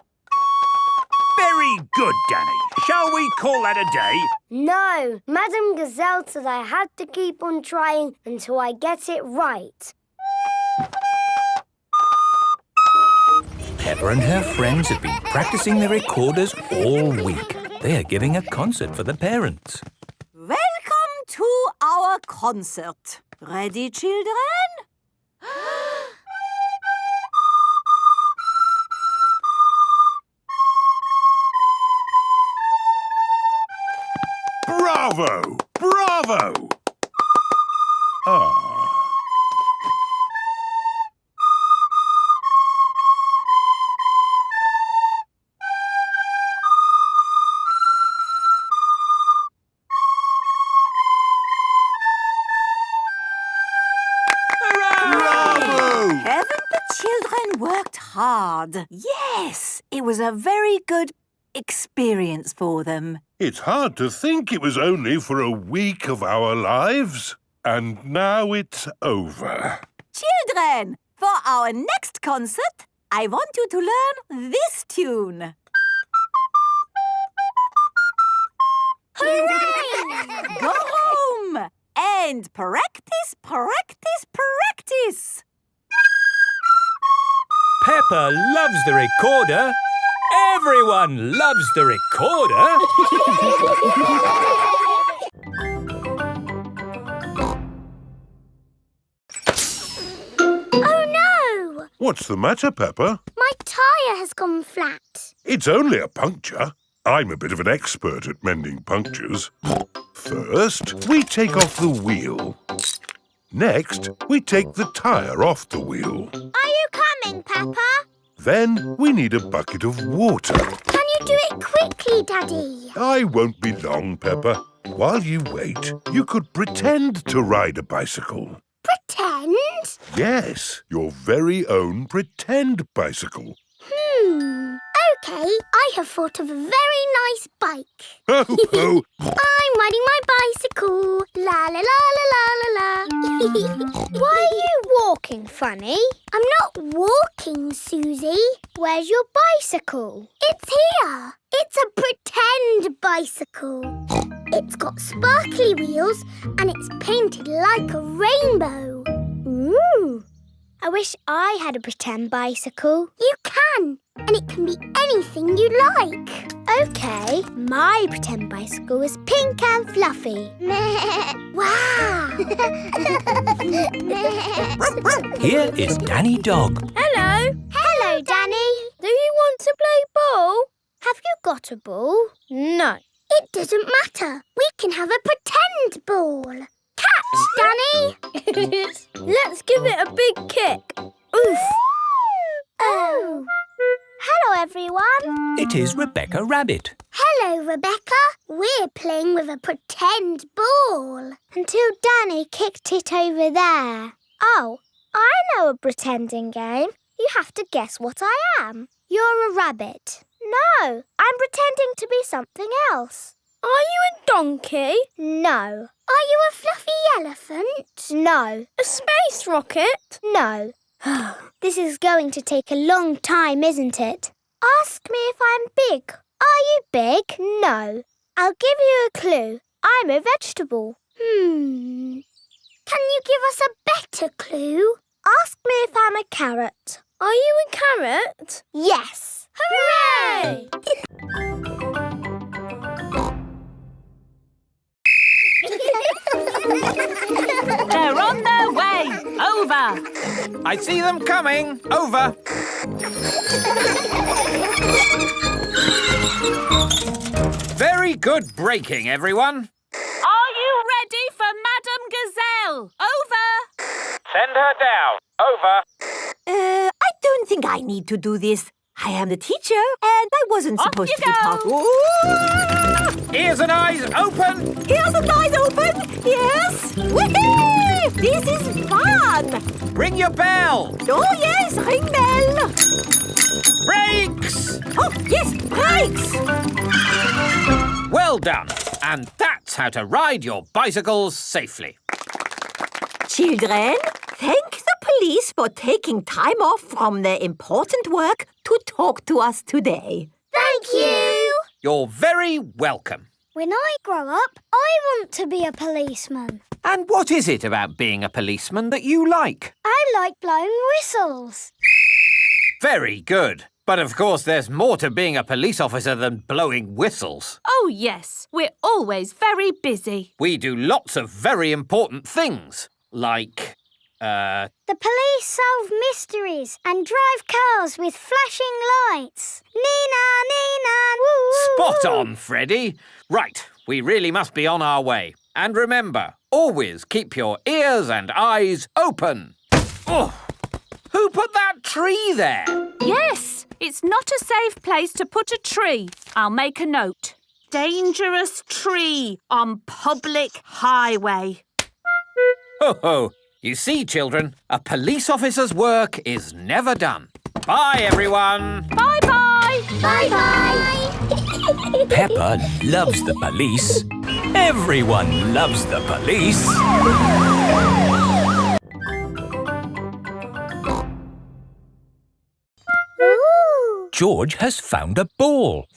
Very good, Danny. Shall we call that a day? No, Madame Gazelle said I had to keep on trying until I get it right. Peppa and her friends have been practicing their recorders all week. They are giving a concert for the parents. Welcome to our concert. Ready, children? Bravo! Bravo! Ah. Haven't the children worked hard? Yes, it was a very good experience for them. It's hard to think it was only for a week of our lives. And now it's over. Children, for our next concert, I want you to learn this tune. Hooray! Go home and practice, practice, practice. Peppa loves the recorder. Everyone loves the recorder. Oh no! What's the matter, Peppa? My tyre has gone flat. It's only a puncture. I'm a bit of an expert at mending punctures. First, we take off the wheel. Next, we take the tyre off the wheel. Are you coming, Peppa? Then we need a bucket of water. Can you do it quickly, Daddy? I won't be long, Peppa. While you wait, you could pretend to ride a bicycle. Pretend? Yes, your very own pretend bicycle. OK, I have thought of a very nice bike. Ho, ho! I'm riding my bicycle. La la la la la la la. Why are you walking funny? I'm not walking, Susie. Where's your bicycle? It's here. It's a pretend bicycle. It's got sparkly wheels and it's painted like a rainbow. Ooh. I wish I had a pretend bicycle. You can, and it can be anything you like. OK, my pretend bicycle is pink and fluffy. Wow! Here is Danny Dog. Hello. Hello, Danny. Do you want to play ball? Have you got a ball? No. It doesn't matter. We can have a pretend ball. Catch, Danny! Let's give it a big kick. Oof! Oh! Hello, everyone. It is Rebecca Rabbit. Hello, Rebecca. We're playing with a pretend ball until Danny kicked it over there. Oh, I know a pretending game. You have to guess what I am. You're a rabbit. No, I'm pretending to be something else. Are you a donkey? No. Are you a fluffy elephant? No. A space rocket? No. This is going to take a long time, isn't it? Ask me if I'm big. Are you big? No. I'll give you a clue. I'm a vegetable. Can you give us a better clue? Ask me if I'm a carrot. Are you a carrot? Yes. Hooray! They're on their way. Over. I see them coming. Over. Very good braking, everyone. Are you ready for Madame Gazelle? Over. Send her down. Over. I don't think I need to do this. I am the teacher, and I wasn't supposed to be part. Ears and eyes open. Ears and eyes open. Yes. Whee! This is fun. everyone! Ring your bell! Oh, yes, ring bell! Brakes! Oh, yes, brakes! Well done. And that's how to ride your bicycles safely. Children, thank the police for taking time off from their important work to talk to us today. Thank you. You're very welcome. When I grow up, I want to be a policeman. And what is it about being a policeman that you like? I like blowing whistles. Very good. But of course there's more to being a police officer than blowing whistles. Oh, yes. We're always very busy. We do lots of very important things. Like, The police solve mysteries and drive cars with flashing lights. Nina, Nina, woo! Spot on, Freddy. Right, we really must be on our way. And remember, always keep your ears and eyes open. Oh, who put that tree there? Yes, it's not a safe place to put a tree. I'll make a note. Dangerous tree on public highway. Ho ho! You see, children, a police officer's work is never done. Bye, everyone. Bye-bye. Bye-bye. Peppa loves the police. Everyone loves the police. Ooh. George has found a ball.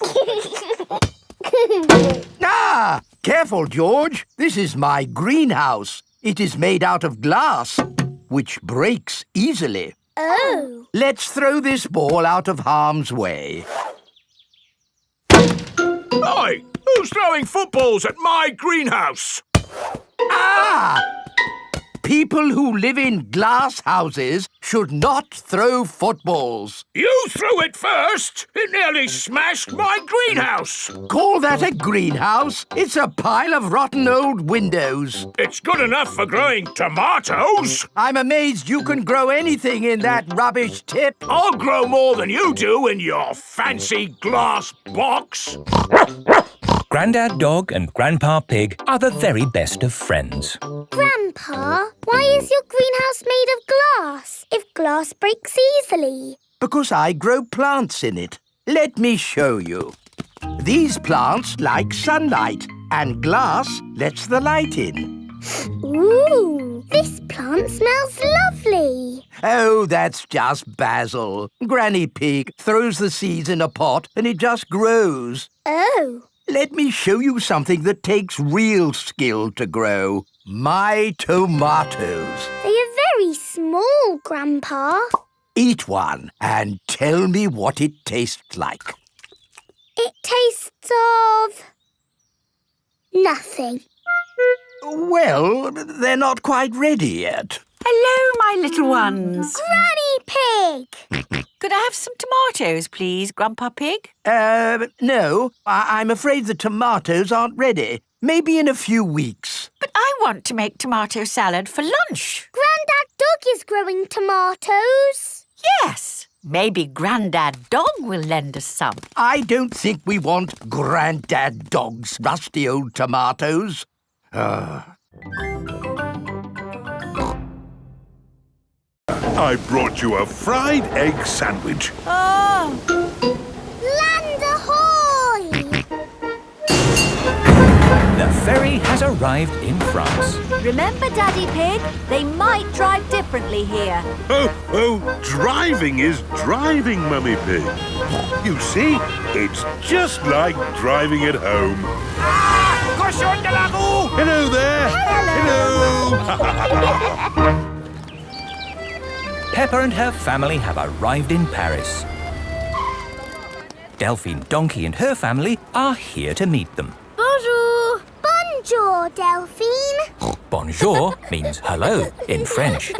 Ah! Careful, George. This is my greenhouse. It is made out of glass, which breaks easily. Oh. Let's throw this ball out of harm's way. Oi! Who's throwing footballs at my greenhouse? Ah! People who live in glass houses should not throw footballs. You threw it first! It nearly smashed my greenhouse! Call that a greenhouse? It's a pile of rotten old windows. It's good enough for growing tomatoes! I'm amazed you can grow anything in that rubbish tip. I'll grow more than you do in your fancy glass box! Grandad Dog and Grandpa Pig are the very best of friends. Grandpa, why is your greenhouse made of glass if glass breaks easily? Because I grow plants in it. Let me show you. These plants like sunlight, and glass lets the light in. Ooh, this plant smells lovely. Oh, that's just basil. Granny Pig throws the seeds in a pot and it just grows. Oh. Let me show you something that takes real skill to grow. My tomatoes. They are very small, Grandpa. Eat one and tell me what it tastes like. It tastes of... nothing. Well, they're not quite ready yet. Hello, my little ones. Granny Pig! Could I have some tomatoes, please, Grandpa Pig? No. I'm afraid the tomatoes aren't ready. Maybe in a few weeks. But I want to make tomato salad for lunch. Grandad Dog is growing tomatoes. Yes. Maybe Grandad Dog will lend us some. I don't think we want Grandad Dog's rusty old tomatoes. I brought you a fried egg sandwich. Oh! Land ahoy! The ferry has arrived in France. Remember, Daddy Pig? They might drive differently here. Oh, driving is driving, Mummy Pig. You see, it's just like driving at home. Cochon de la roue! Hello there. Hello. Peppa and her family have arrived in Paris. Delphine Donkey and her family are here to meet them. Bonjour! Bonjour, Delphine. Bonjour means hello in French.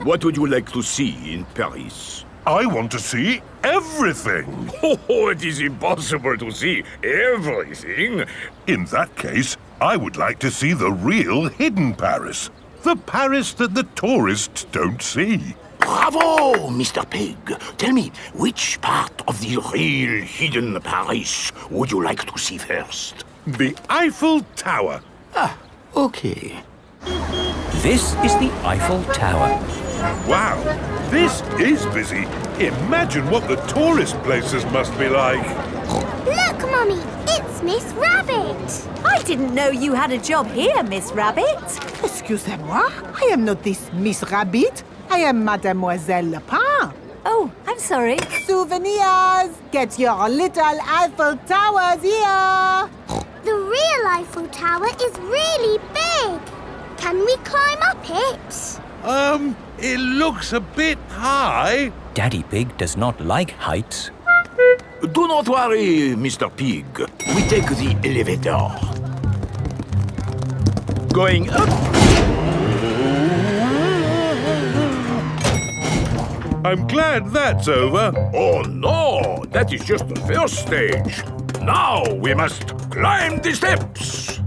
What would you like to see in Paris? I want to see everything. Oh, it is impossible to see everything. In that case, I would like to see the real hidden Paris. The Paris that the tourists don't see. Bravo, Mr. Pig. Tell me, which part of the real hidden Paris would you like to see first? The Eiffel Tower. Okay. This is the Eiffel Tower. Wow, this is busy. Imagine what the tourist places must be like. Look, Mummy, it's Miss Rabbit. I didn't know you had a job here, Miss Rabbit. Excusez-moi, I am not this Miss Rabbit. I am Mademoiselle Lapin. Oh, I'm sorry. Souvenirs! Get your little Eiffel Towers here! The real Eiffel Tower is really big. Can we climb up it? It looks a bit high. Daddy Pig does not like heights. Do not worry, Mr. Pig. We take the elevator. Going up. I'm glad that's over. Oh no, that is just the first stage. Now we must climb the steps.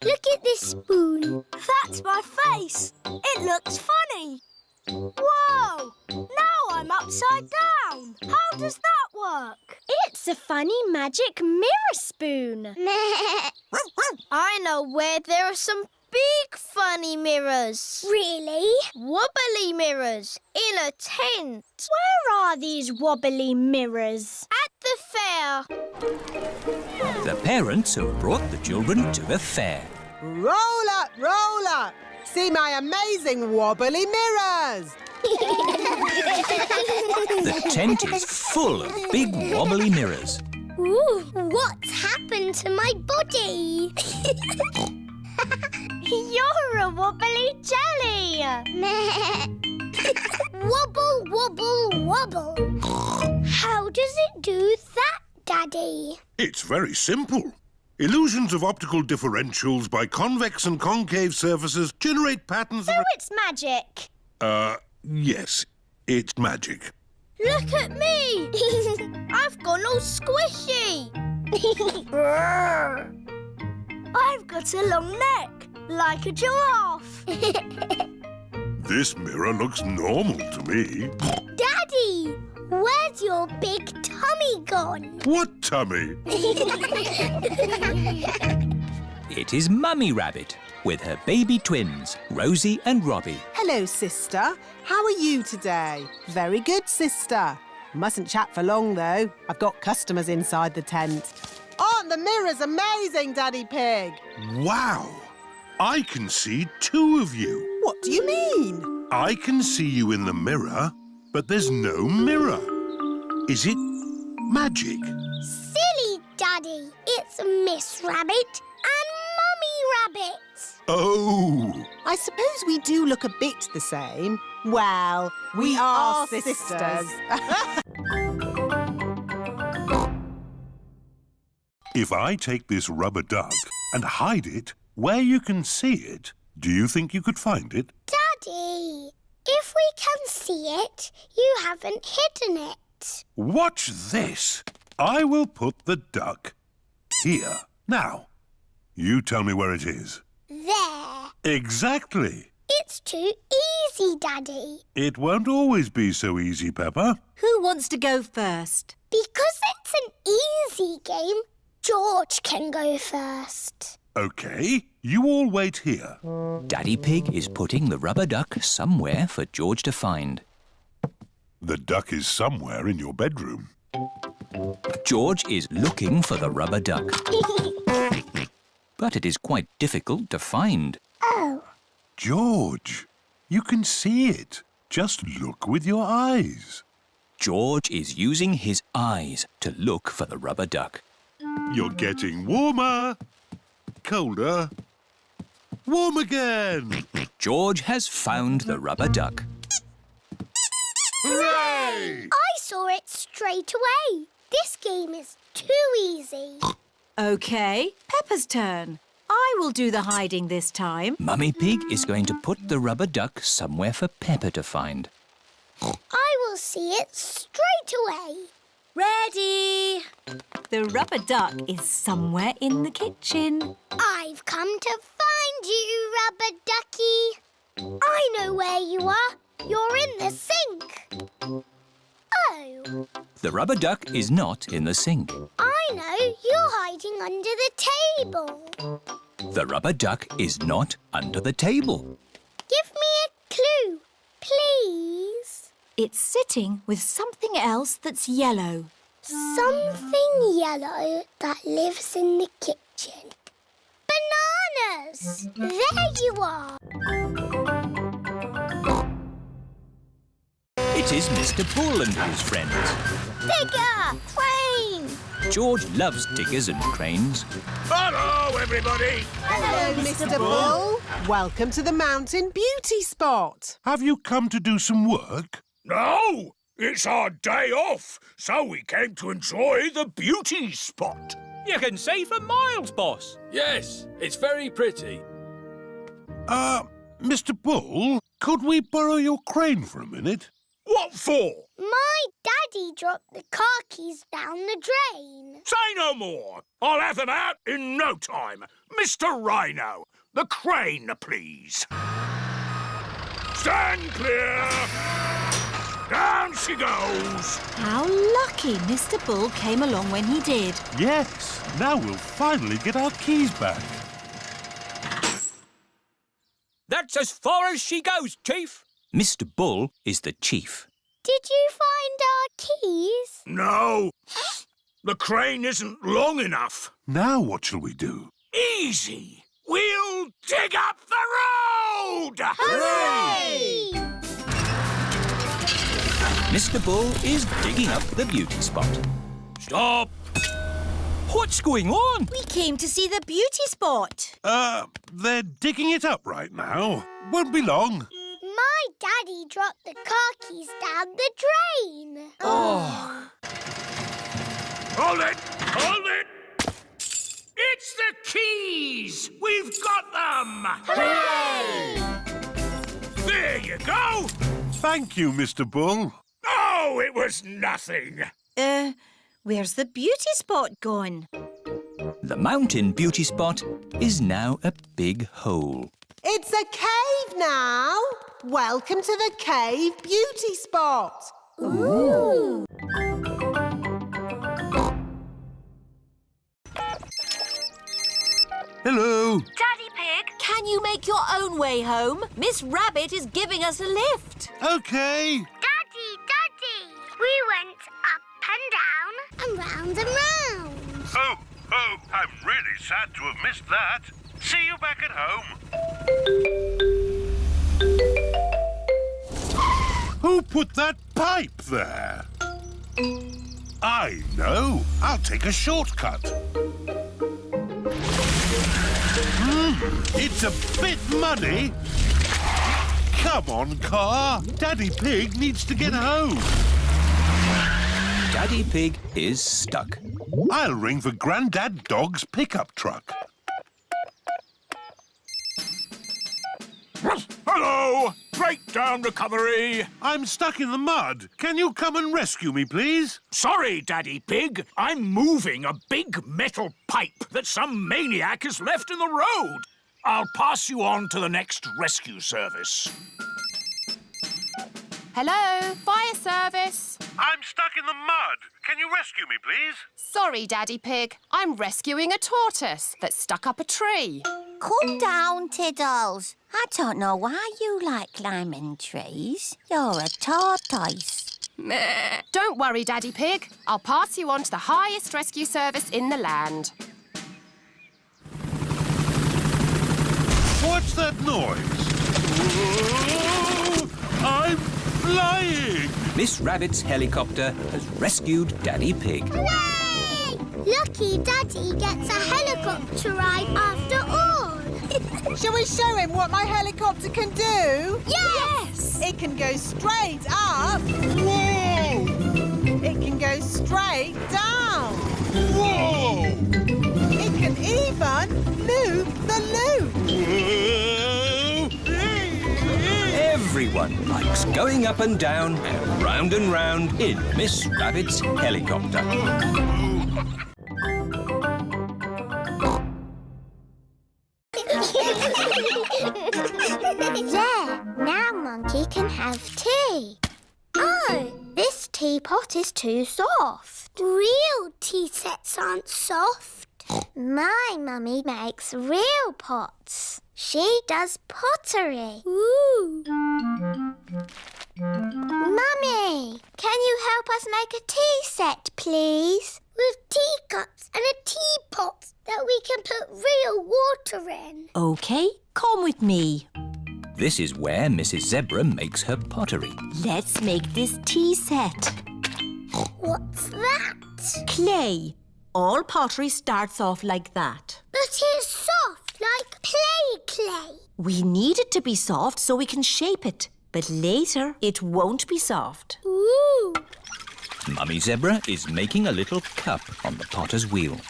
Look at this spoon. That's my face. It looks funny. Whoa! Now I'm upside down. How does that work? It's a funny magic mirror spoon. I know where there are some big funny mirrors. Really? Wobbly mirrors in a tent. Where are these wobbly mirrors? At the fair. The parents have brought the children to the fair. Roll up, roll up. See my amazing wobbly mirrors. The tent is full of big wobbly mirrors. Ooh, what's happened to my body? You're a wobbly jelly. Wobble, wobble, wobble. How does it do that, Daddy? It's very simple. Illusions of optical differentials by convex and concave surfaces generate patterns... So it's magic. Yes, it's magic. Look at me. I've gone all squishy. I've got a long neck, like a giraffe. This mirror looks normal to me. Daddy, where's your big tummy gone? What tummy? It is Mummy Rabbit with her baby twins, Rosie and Robbie. Hello, sister. How are you today? Very good, sister. Mustn't chat for long, though. I've got customers inside the tent. Aren't the mirrors amazing, Daddy Pig? Wow! I can see two of you. What do you mean? I can see you in the mirror, but there's no mirror. Is it magic? Silly, Daddy. It's Miss Rabbit and Mummy Rabbit. Oh! I suppose we do look a bit the same. Well, we are sisters. If I take this rubber duck and hide it where you can see it, do you think you could find it? Daddy, if we can see it, you haven't hidden it. Watch this. I will put the duck here. Now, you tell me where it is. There. Exactly. It's too easy, Daddy. It won't always be so easy, Peppa. Who wants to go first? Because it's an easy game, George can go first. OK, you all wait here. Daddy Pig is putting the rubber duck somewhere for George to find. The duck is somewhere in your bedroom. George is looking for the rubber duck. But it is quite difficult to find. Oh. George, you can see it. Just look with your eyes. George is using his eyes to look for the rubber duck. You're getting warmer, colder, warm again. George has found the rubber duck. Hooray! I saw it straight away. This game is too easy. OK, Peppa's turn. I will do the hiding this time. Mummy Pig is going to put the rubber duck somewhere for Peppa to find. I will see it straight away. Ready? The rubber duck is somewhere in the kitchen. I've come to find you, Rubber Ducky. I know where you are. You're in the sink. Oh, The rubber duck is not in the sink. I know. You're hiding under the table. The rubber duck is not under the table. Give me a clue, please. It's sitting with something else that's yellow. Something yellow that lives in the kitchen. Bananas! There you are. It is Mr. Bull and his friends. Digger! Crane! George loves diggers and cranes. Hello, everybody. Hello, Mr. Bull. Welcome to the Mountain Beauty Spot. Have you come to do some work? No, it's our day off, so we came to enjoy the beauty spot. You can see for miles, boss. Yes, it's very pretty. Mr. Bull, could we borrow your crane for a minute? What for? My daddy dropped the car keys down the drain. Say no more. I'll have them out in no time. Mr. Rhino, the crane, please. Stand clear. Down she goes. How lucky Mr. Bull came along when he did. Yes, now we'll finally get our keys back. That's as far as she goes, Chief. Mr. Bull is the chief. Did you find our keys? No, the crane isn't long enough. Now what shall we do? Easy. We'll dig up the road! Hooray! Mr. Bull is digging up the beauty spot. Stop! What's going on? We came to see the beauty spot. They're digging it up right now. Won't be long. My daddy dropped the car keys down the drain. Oh. Hold it! Hold it! It's the keys! We've got them! Hooray! There you go! Thank you, Mr. Bull. Oh, it was nothing. Where's the beauty spot gone? The mountain beauty spot is now a big hole. It's a cave now. Welcome to the Cave Beauty Spot. Ooh. Hello. Daddy Pig, can you make your own way home? Miss Rabbit is giving us a lift. Okay. Daddy! We went up and down and round and round. Oh, I'm really sad to have missed that. See you back at home. Who put that pipe there? I know. I'll take a shortcut. It's a bit muddy. Come on, car. Daddy Pig needs to get home. Daddy Pig is stuck. I'll ring for Grandad Dog's pickup truck. Hello! Breakdown recovery! I'm stuck in the mud. Can you come and rescue me, please? Sorry, Daddy Pig. I'm moving a big metal pipe that some maniac has left in the road. I'll pass you on to the next rescue service. Hello, fire service. I'm stuck in the mud. Can you rescue me, please? Sorry, Daddy Pig. I'm rescuing a tortoise that's stuck up a tree. Calm down, Tiddles. I don't know why you like climbing trees. You're a tortoise. Meh. Don't worry, Daddy Pig. I'll pass you on to the highest rescue service in the land. What's that noise? Whoa! I'm flying! Miss Rabbit's helicopter has rescued Daddy Pig. Hooray! Lucky Daddy gets a helicopter ride after all. Shall we show him what my helicopter can do? Yes! It can go straight up. Whoa! It can go straight down. Whoa! It can even loop the loop. Everyone likes going up and down and round in Miss Rabbit's helicopter. There, now Monkey can have tea. Oh, this teapot is too soft. Real tea sets aren't soft. My mummy makes real pots. She does pottery. Ooh. Mummy, can you help us make a tea set, please? With teacups and a teapot that we can put real water in. OK, come with me. This is where Mrs. Zebra makes her pottery. Let's make this tea set. What's that? Clay. All pottery starts off like that. But it's soft, like clay. We need it to be soft so we can shape it. But later, it won't be soft. Ooh. Mummy Zebra is making a little cup on the potter's wheel.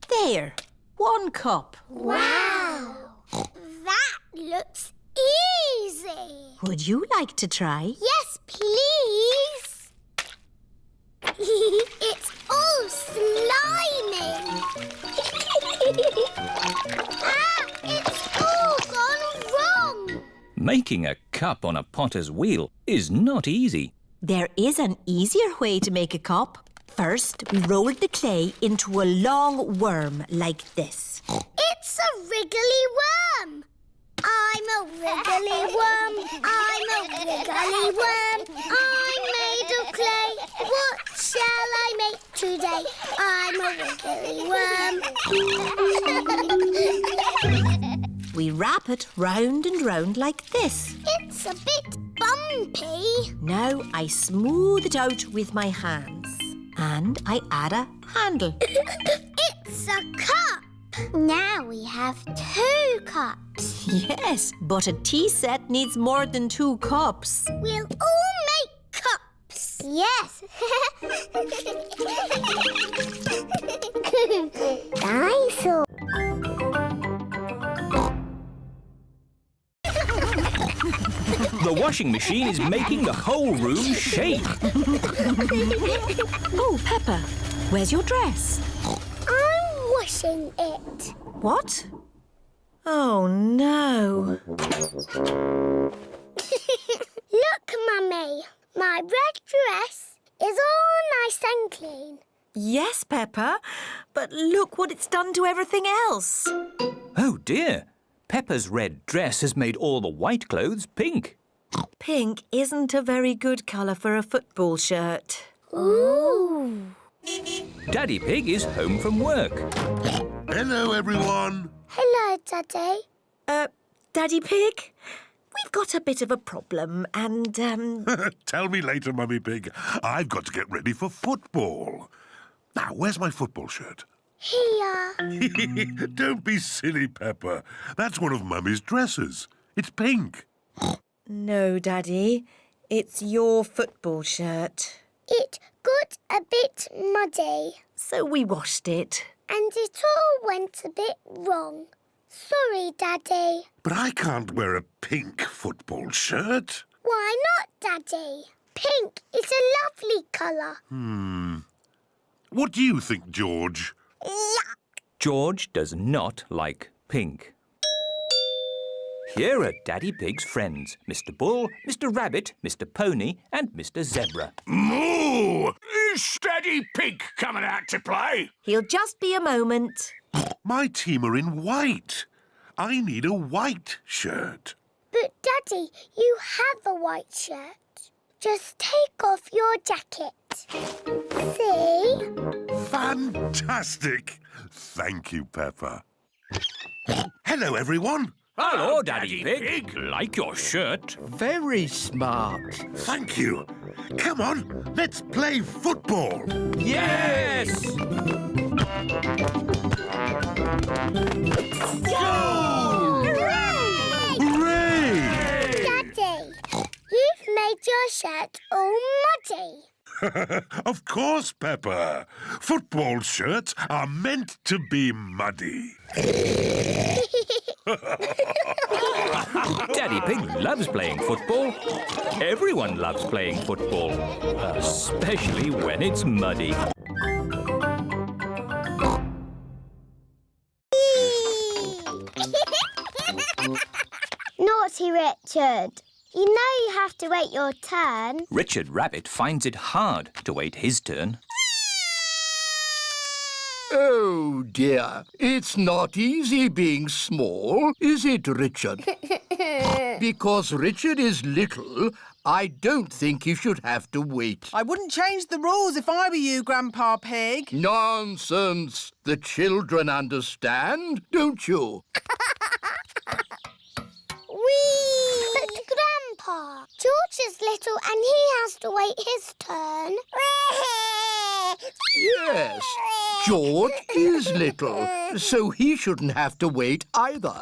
There, 1 cup. Wow. That looks easy. Would you like to try? Yes, please. It's all slimy. It's all gone wrong. Making a cup on a potter's wheel is not easy. There is an easier way to make a cup. First, we roll the clay into a long worm like this. It's a wriggly worm. I'm a wriggly worm. I'm a wriggly worm. I'm made of clay. What shall I make today? I'm a wriggly worm. We wrap it round and round like this. It's a bit bumpy. Now I smooth it out with my hands. And I add a handle. It's a cup. Now we have 2 cups. Yes, but a tea set needs more than 2 cups. We'll all make cups. Yes. Dinosaur. The washing machine is making the whole room shake. Oh, Peppa, where's your dress? I'm washing it. What? Oh, no. Look, Mummy. My red dress is all nice and clean. Yes, Peppa, but look what it's done to everything else. Oh dear, Peppa's red dress has made all the white clothes pink. Pink isn't a very good colour for a football shirt. Ooh. Daddy Pig is home from work. Hello, everyone. Hello, Daddy. Daddy Pig, we've got a bit of a problem and, Tell me later, Mummy Pig. I've got to get ready for football. Now, where's my football shirt? Here. Don't be silly, Peppa. That's one of Mummy's dresses. It's pink. No, Daddy. It's your football shirt. It got a bit muddy. So we washed it. And it all went a bit wrong. Sorry, Daddy. But I can't wear a pink football shirt. Why not, Daddy? Pink is a lovely colour. What do you think, George? Yuck. George does not like pink. Here are Daddy Pig's friends, Mr. Bull, Mr. Rabbit, Mr. Pony and Mr. Zebra. Moo! Is Daddy Pig coming out to play? He'll just be a moment. My team are in white. I need a white shirt. But, Daddy, you have a white shirt. Just take off your jacket. See? Fantastic. Thank you, Peppa. Hello, everyone. Hello, Daddy Pig. Like your shirt. Very smart. Thank you. Come on, let's play football. Yes! Go! Hooray! Hooray! Daddy, you've made your shirt all muddy. Of course, Peppa. Football shirts are meant to be muddy. Daddy Pig loves playing football. Everyone loves playing football, especially when it's muddy. Naughty Richard. You know you have to wait your turn. Richard Rabbit finds it hard to wait his turn. Oh, dear. It's not easy being small, is it, Richard? Because Richard is little, I don't think he should have to wait. I wouldn't change the rules if I were you, Grandpa Pig. Nonsense. The children understand, don't you? Whee! But Grandpa, George is little and he has to wait his turn. Yes, George is little, so he shouldn't have to wait either.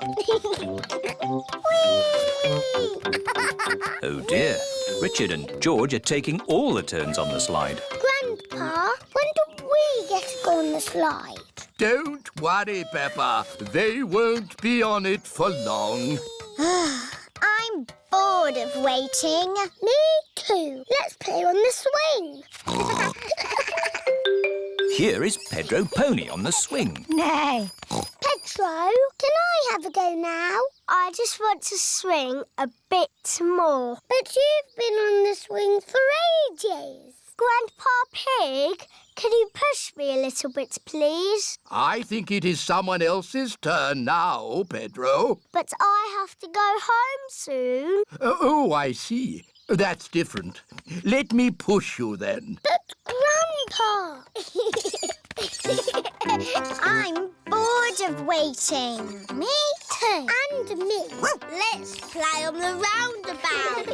Oh dear, Richard and George are taking all the turns on the slide. Grandpa, when do we get to go on the slide? Don't worry, Peppa. They won't be on it for long. I'm bored of waiting. Me too. Let's play on the swing. Here is Pedro Pony on the swing. No. Pedro, can I have a go now? I just want to swing a bit more. But you've been on the swing for ages. Grandpa Pig, can you push me a little bit, please? I think it is someone else's turn now, Pedro. But I have to go home soon. Oh, I see. That's different. Let me push you then. But Grandpa! I'm bored of waiting. Me too. And me. Let's play on the roundabout.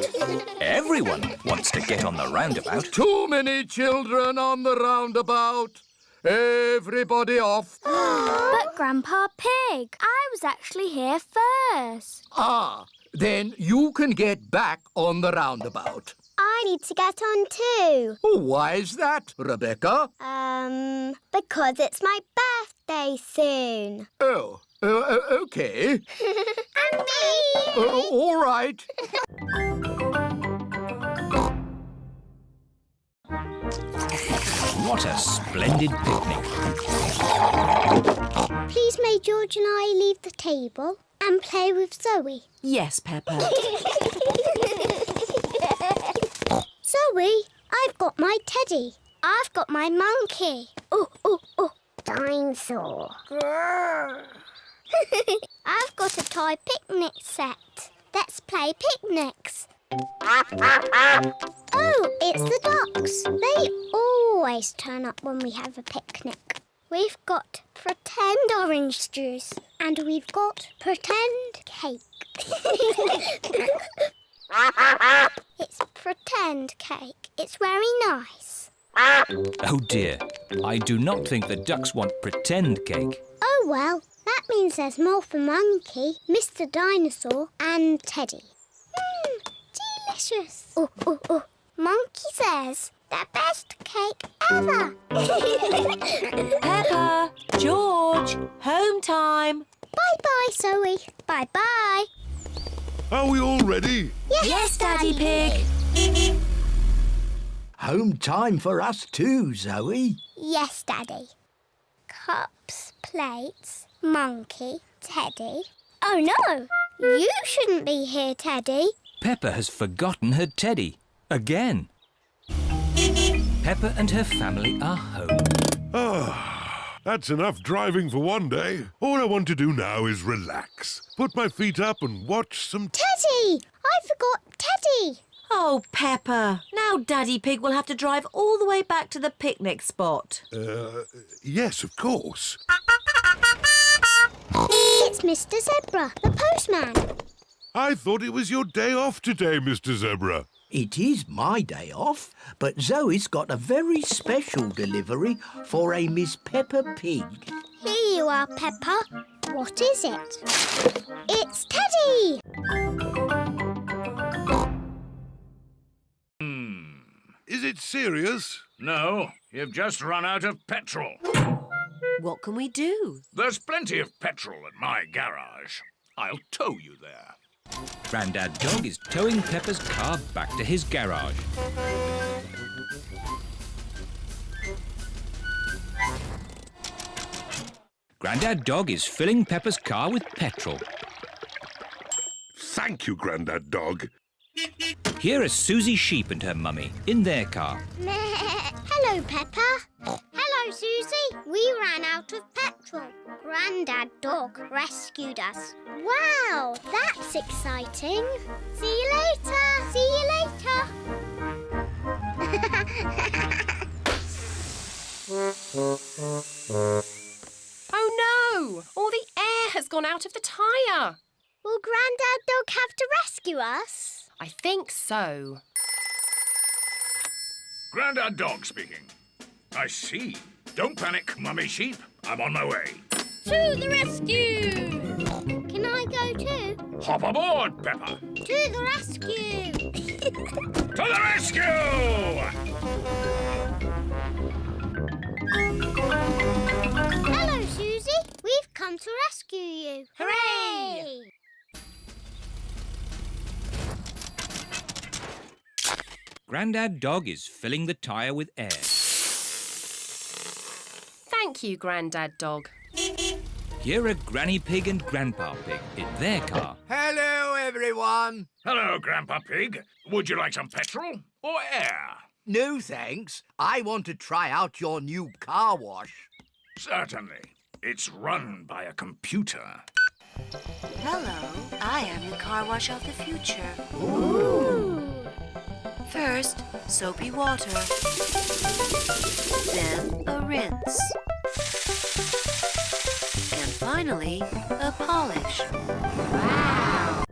Everyone wants to get on the roundabout. Too many children on the roundabout. Everybody off. But Grandpa Pig, I was actually here first. Ah, then you can get back on the roundabout. I need to get on too. Oh, why is that, Rebecca? Because it's my birthday soon. Oh, okay. And me. All right. What a splendid picnic. Please may George and I leave the table and play with Zoe. Yes, Peppa. Zoe, I've got my teddy. I've got my monkey. Oh, dinosaur. I've got a toy picnic set. Let's play picnics. Oh, it's the ducks. They always turn up when we have a picnic. We've got pretend orange juice and we've got pretend cake. It's pretend cake. It's very nice. Oh dear, I do not think the ducks want pretend cake. Oh well, that means there's more for Monkey, Mr. Dinosaur and Teddy. Delicious. Oh. Monkey says the best cake ever. Peppa, George, home time. Bye-bye, Zoe. Bye-bye. Are we all ready? Yes, Daddy Pig. Home time for us too, Zoe. Yes, Daddy. Cups, plates, Monkey, Teddy. Oh, no. You shouldn't be here, Teddy. Peppa has forgotten her teddy. Again. Peppa and her family are home. That's enough driving for one day. All I want to do now is relax. Put my feet up and watch some... Teddy! I forgot Teddy. Oh, Peppa. Now Daddy Pig will have to drive all the way back to the picnic spot. Yes, of course. It's Mr. Zebra, the postman. I thought it was your day off today, Mr. Zebra. It is my day off, but Zoe's got a very special delivery for a Miss Peppa Pig. Here you are, Peppa. What is it? It's Teddy! Is it serious? No, you've just run out of petrol. What can we do? There's plenty of petrol at my garage. I'll tow you there. Grandad Dog is towing Peppa's car back to his garage. Grandad Dog is filling Peppa's car with petrol. Thank you, Grandad Dog. Here are Susie Sheep and her mummy in their car. Hello, Peppa. Hello, Susie. We ran out of petrol. Grandad Dog rescued us. Wow, that's exciting. See you later. See you later. Oh no! All the air has gone out of the tyre. Will Grandad Dog have to rescue us? I think so. Grandad Dog speaking. I see. Don't panic, Mummy Sheep. I'm on my way. To the rescue! Can I go too? Hop aboard, Peppa. To the rescue! To the rescue! Hello, Susie. We've come to rescue you. Hooray! Grandad Dog is filling the tyre with air. Thank you, Grandad Dog. Here are Granny Pig and Grandpa Pig in their car. Hello, everyone. Hello, Grandpa Pig. Would you like some petrol or air? No, thanks. I want to try out your new car wash. Certainly. It's run by a computer. Hello, I am the car wash of the future. Ooh. First, soapy water. Then a rinse. And finally, a polish. Wow!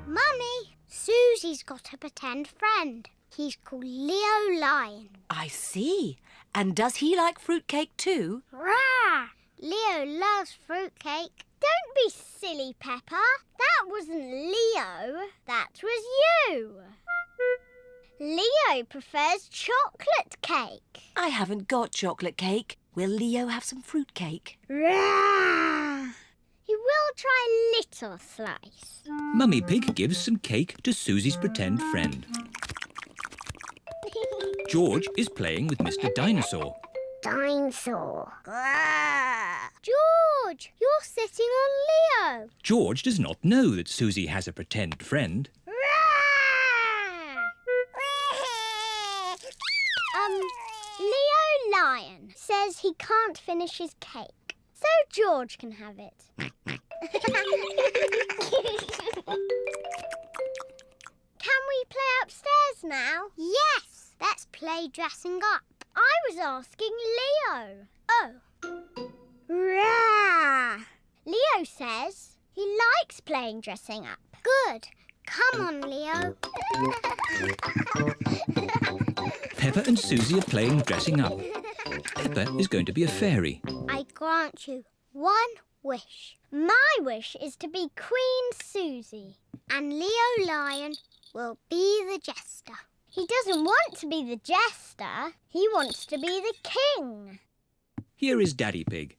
Mummy, Susie's got a pretend friend. He's called Leo Lion. I see. And does he like fruitcake too? Rah! Leo loves fruitcake. Don't be silly, Peppa. That wasn't Leo. That was you. Leo prefers chocolate cake. I haven't got chocolate cake. Will Leo have some fruitcake? Rah! He will try a little slice. Mummy Pig gives some cake to Susie's pretend friend. George is playing with Mr. Dinosaur. Dinosaur. George, you're sitting on Leo. George does not know that Susie has a pretend friend. Leo Lion says he can't finish his cake, so George can have it. Can we play upstairs now? Yes, let's play dressing up. I was asking Leo. Oh. Rah! Leo says he likes playing dressing up. Good. Come on, Leo. Peppa and Susie are playing dressing up. Peppa is going to be a fairy. I grant you one wish. My wish is to be Queen Susie, and Leo Lion will be the jester. He doesn't want to be the jester. He wants to be the king. Here is Daddy Pig.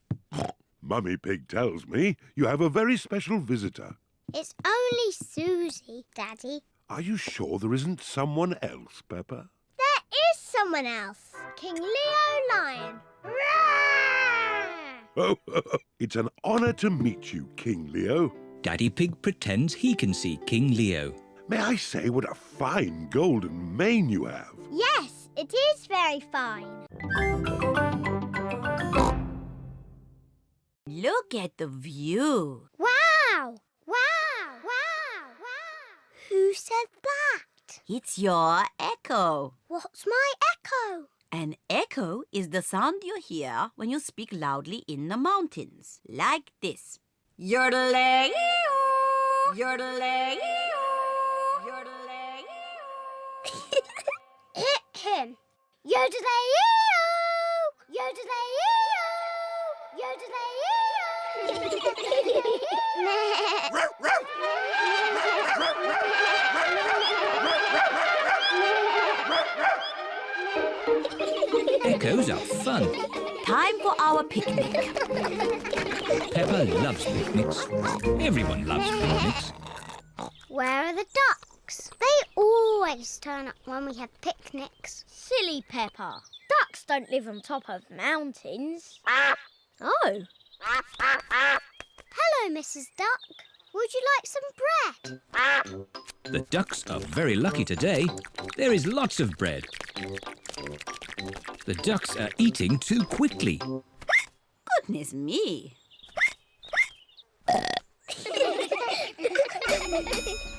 Mummy Pig tells me you have a very special visitor. It's only Susie, Daddy. Are you sure there isn't someone else, Peppa? There is someone else. King Leo Lion. Roar! Oh, it's an honour to meet you, King Leo. Daddy Pig pretends he can see King Leo. May I say what a fine golden mane you have? Yes, it is very fine. Look at the view. Wow! Wow! Wow! Wow! Who said that? It's your echo. What's my echo? An echo is the sound you hear when you speak loudly in the mountains, like this. Yodeling-ee-oo, yodeling-ee-oo, yodeling-ee-oo. Him. Yodeling-ee-oo, yodeling-ee-oo, yodeling-ee-oo. Echoes are fun. Time for our picnic. Peppa loves picnics. Everyone loves picnics. Where are the ducks? They always turn up when we have picnics. Silly Peppa. Ducks don't live on top of mountains. Oh. Hello, Mrs. Duck. Would you like some bread? The ducks are very lucky today. There is lots of bread. The ducks are eating too quickly. Goodness me.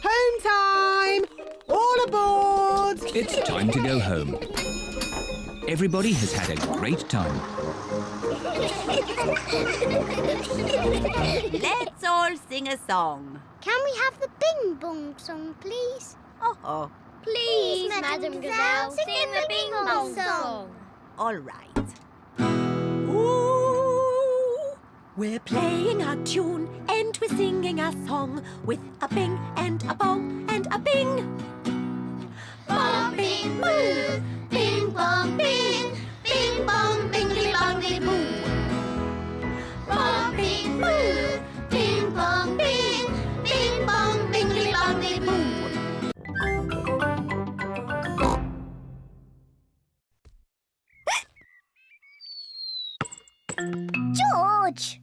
Home time! All aboard! It's time to go home. Everybody has had a great time. Let's all sing a song. Can we have the Bing Bong song, please? Oh. Please, Madam Gazelle, sing the Bing Bong song. All right. Ooh, we're playing a tune and we're singing a song with a bing and a bong and a bing. Bong, bing, boo. Bing, bong, bing. Bing, bong, bingly, bongly, boo. Bong, bing, boo. Bing, bong, bing. Bing, bong, bingly, bongly, boo. George!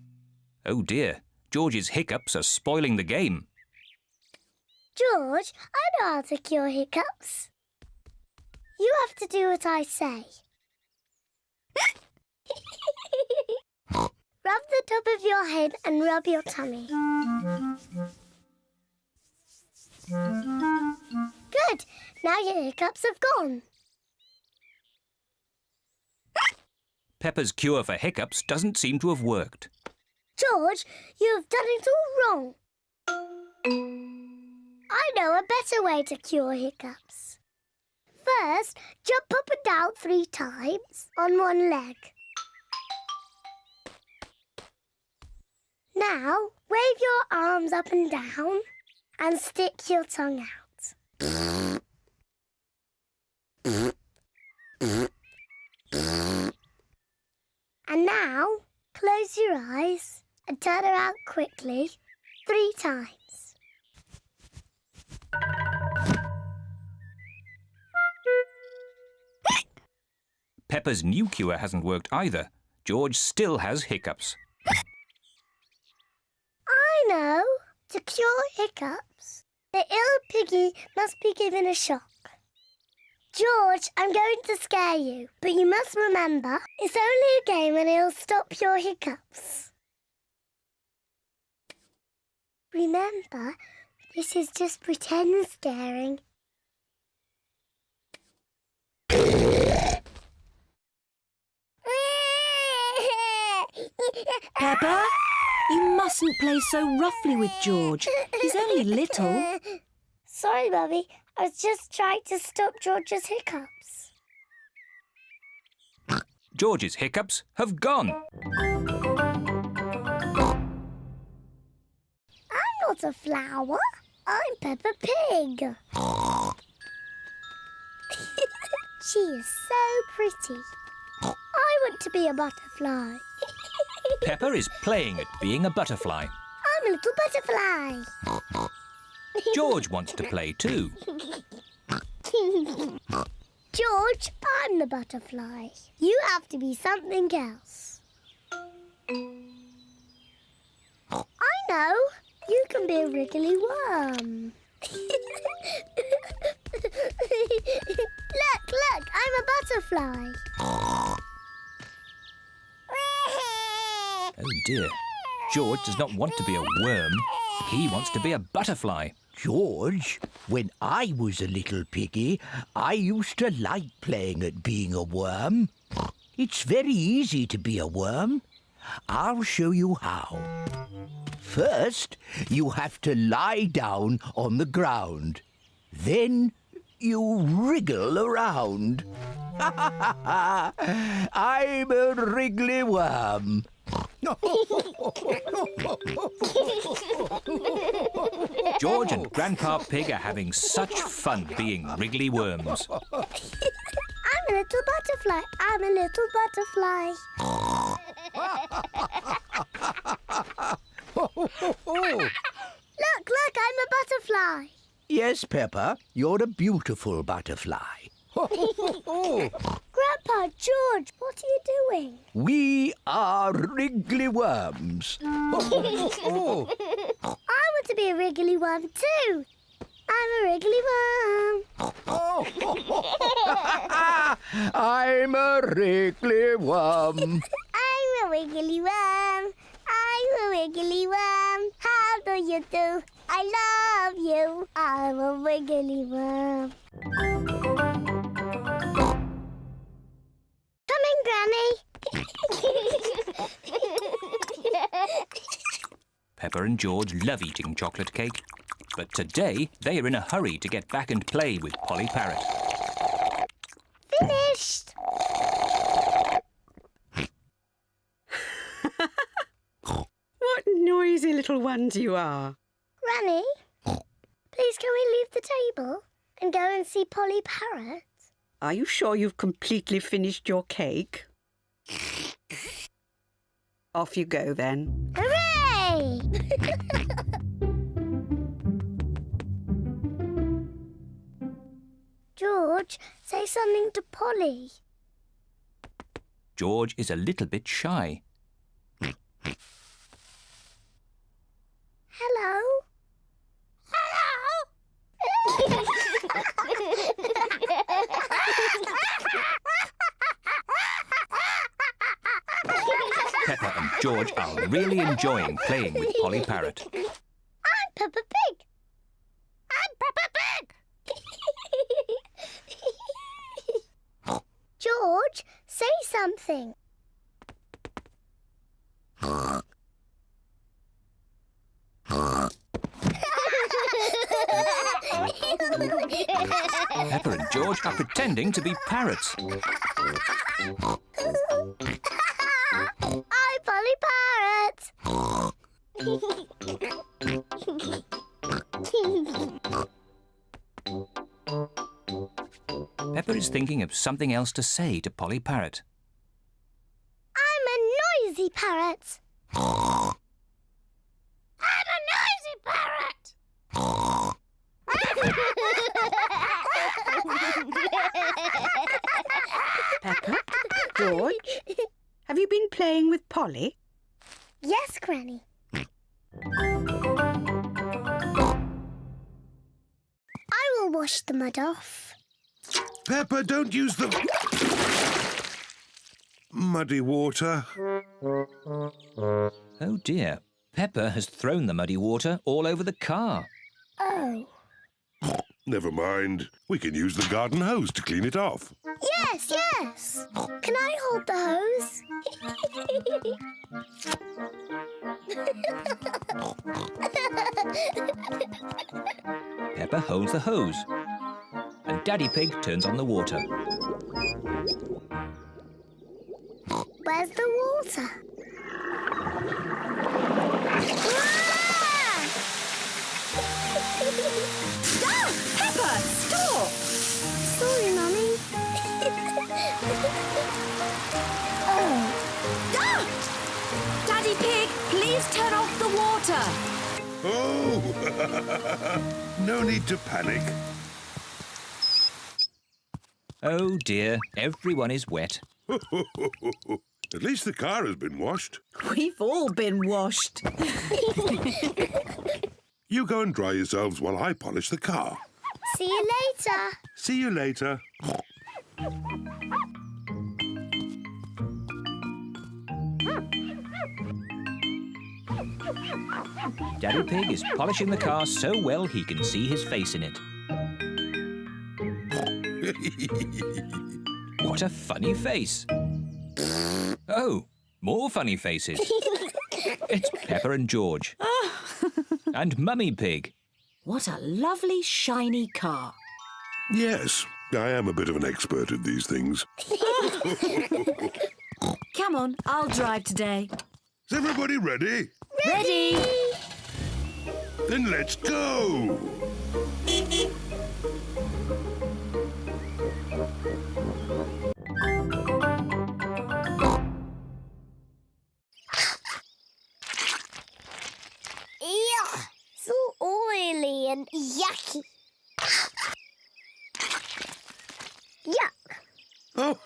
Oh dear, George's hiccups are spoiling the game. George, I know how to cure hiccups. You have to do what I say. Rub the top of your head and rub your tummy. Good. Now your hiccups have gone. Peppa's cure for hiccups doesn't seem to have worked. George, you have done it all wrong. I know a better way to cure hiccups. First, jump up and down 3 times on one leg. Now, wave your arms up and down and stick your tongue out. And now, close your eyes and turn around quickly 3 times. Peppa's new cure hasn't worked either. George still has hiccups. I know. To cure hiccups, the ill piggy must be given a shock. George, I'm going to scare you, but you must remember, it's only a game and it'll stop your hiccups. Remember, this is just pretend scaring. Peppa, you mustn't play so roughly with George. He's only little. Sorry, Mummy. I was just trying to stop George's hiccups. George's hiccups have gone. I'm not a flower. I'm Peppa Pig. She is so pretty. I want to be a butterfly. Peppa is playing at being a butterfly. I'm a little butterfly. George wants to play too. George, I'm the butterfly. You have to be something else. I know. You can be a wriggly worm. Look, I'm a butterfly. Oh dear. George does not want to be a worm. He wants to be a butterfly. George, when I was a little piggy, I used to like playing at being a worm. It's very easy to be a worm. I'll show you how. First, you have to lie down on the ground. Then you wriggle around. I'm a wriggly worm. George and Grandpa Pig are having such fun being wriggly worms. I'm a little butterfly. I'm a little butterfly. Look, I'm a butterfly. Yes, Peppa, you're a beautiful butterfly. Grandpa, George, what are you doing? We are wriggly worms. I want to be a wriggly worm too. I'm a wriggly worm. I'm a wriggly worm. I'm a wiggly worm. I'm a wiggly worm. How do you do? I love you. I'm a wiggly worm. Coming, Granny. Peppa and George love eating chocolate cake, but today they are in a hurry to get back and play with Polly Parrot. Finished. What noisy little ones you are. Granny, please can we leave the table and go and see Polly Parrot? Are you sure you've completely finished your cake? Off you go then. Hooray! George, say something to Polly. George is a little bit shy. Hello? Peppa and George are really enjoying playing with Polly Parrot. I'm Peppa Pig. I'm Peppa Pig. George, say something. Peppa and George are pretending to be parrots. I'm Polly Parrot. Peppa is thinking of something else to say to Polly Parrot. I'm a noisy parrot. I'm a noisy parrot. Peppa, George, have you been playing with Polly? Yes, Granny. I will wash the mud off. Peppa, don't use the muddy water. Oh dear, Peppa has thrown the muddy water all over the car. Oh. Never mind. We can use the garden hose to clean it off. Yes, yes. Can I hold the hose? Peppa holds the hose, and Daddy Pig turns on the water. Where's the water? Ah! Peppa, stop! Sorry, Mummy. Oh. Ah! Daddy Pig, please turn off the water. Oh! No need to panic. Oh dear, everyone is wet. At least the car has been washed. We've all been washed. You go and dry yourselves while I polish the car. See you later. See you later. Daddy Pig is polishing the car so well he can see his face in it. What a funny face. Oh, more funny faces. It's Peppa and George. And Mummy Pig. What a lovely, shiny car. Yes, I am a bit of an expert at these things. Come on, I'll drive today. Is everybody ready? Ready! Then let's go! Ugh, so oily and yucky. Yuck. Oh,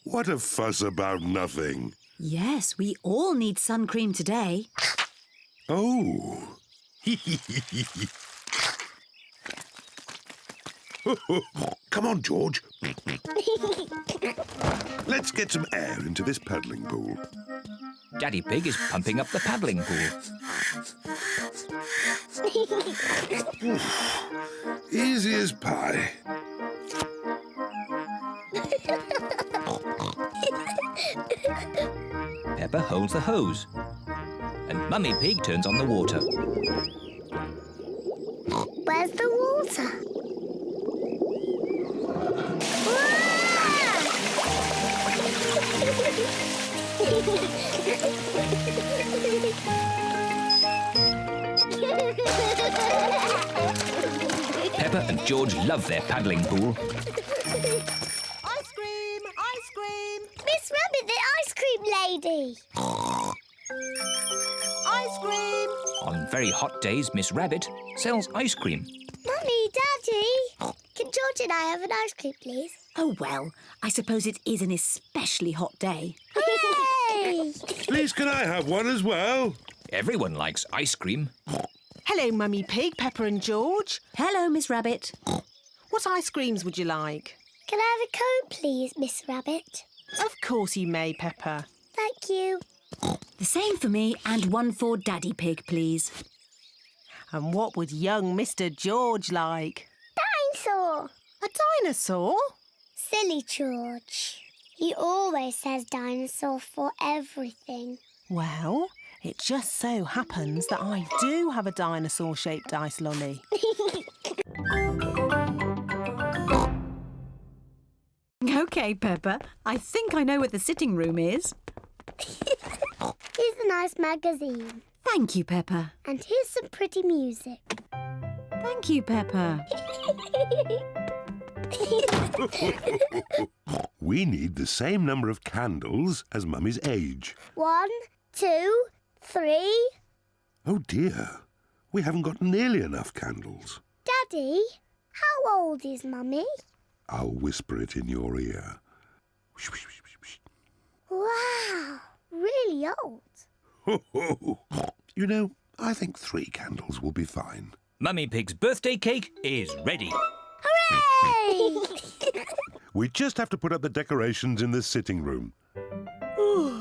what a fuss about nothing. Yes, we all need sun cream today. Oh, Come on, George. Let's get some air into this paddling pool. Daddy Pig is pumping up the paddling pool. Easy as pie. Peppa holds the hose. And Mummy Pig turns on the water. Where's the water? Peppa and George love their paddling pool. Ice cream! Ice cream! Miss Rabbit, the ice cream lady. Ice cream! On very hot days, Miss Rabbit sells ice cream. Mummy, Daddy, can George and I have an ice cream, please? Oh, well, I suppose it is an especially hot day. Hooray! Please, can I have one as well? Everyone likes ice cream. Hello, Mummy Pig, Peppa and George. Hello, Miss Rabbit. What ice creams would you like? Can I have a cone, please, Miss Rabbit? Of course you may, Peppa. Thank you. The same for me and one for Daddy Pig, please. And what would young Mr. George like? Dinosaur. A dinosaur? Silly George. He always says dinosaur for everything. Well, it just so happens that I do have a dinosaur-shaped ice lolly. OK, Peppa. I think I know where the sitting room is. Here's a nice magazine. Thank you, Peppa. And here's some pretty music. Thank you, Peppa. We need the same number of candles as Mummy's age. 1, 2, 3. Oh dear, we haven't got nearly enough candles. Daddy, how old is Mummy? I'll whisper it in your ear. Wow, really old. You know, I think 3 candles will be fine. Mummy Pig's birthday cake is ready. Hooray! We just have to put up the decorations in the sitting room. Hello,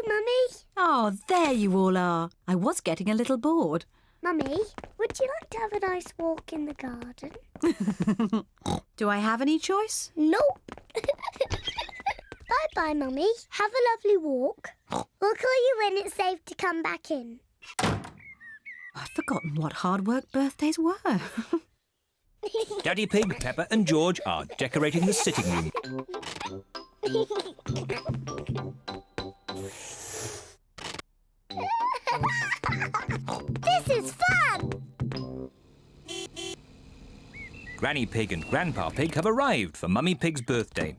Mummy. Oh, there you all are. I was getting a little bored. Mummy, would you like to have a nice walk in the garden? Do I have any choice? Nope. Bye-bye, Mummy. Have a lovely walk. We'll call you when it's safe to come back in. I've forgotten what hard work birthdays were. Daddy Pig, Peppa and George are decorating the sitting room. This is fun! Granny Pig and Grandpa Pig have arrived for Mummy Pig's birthday.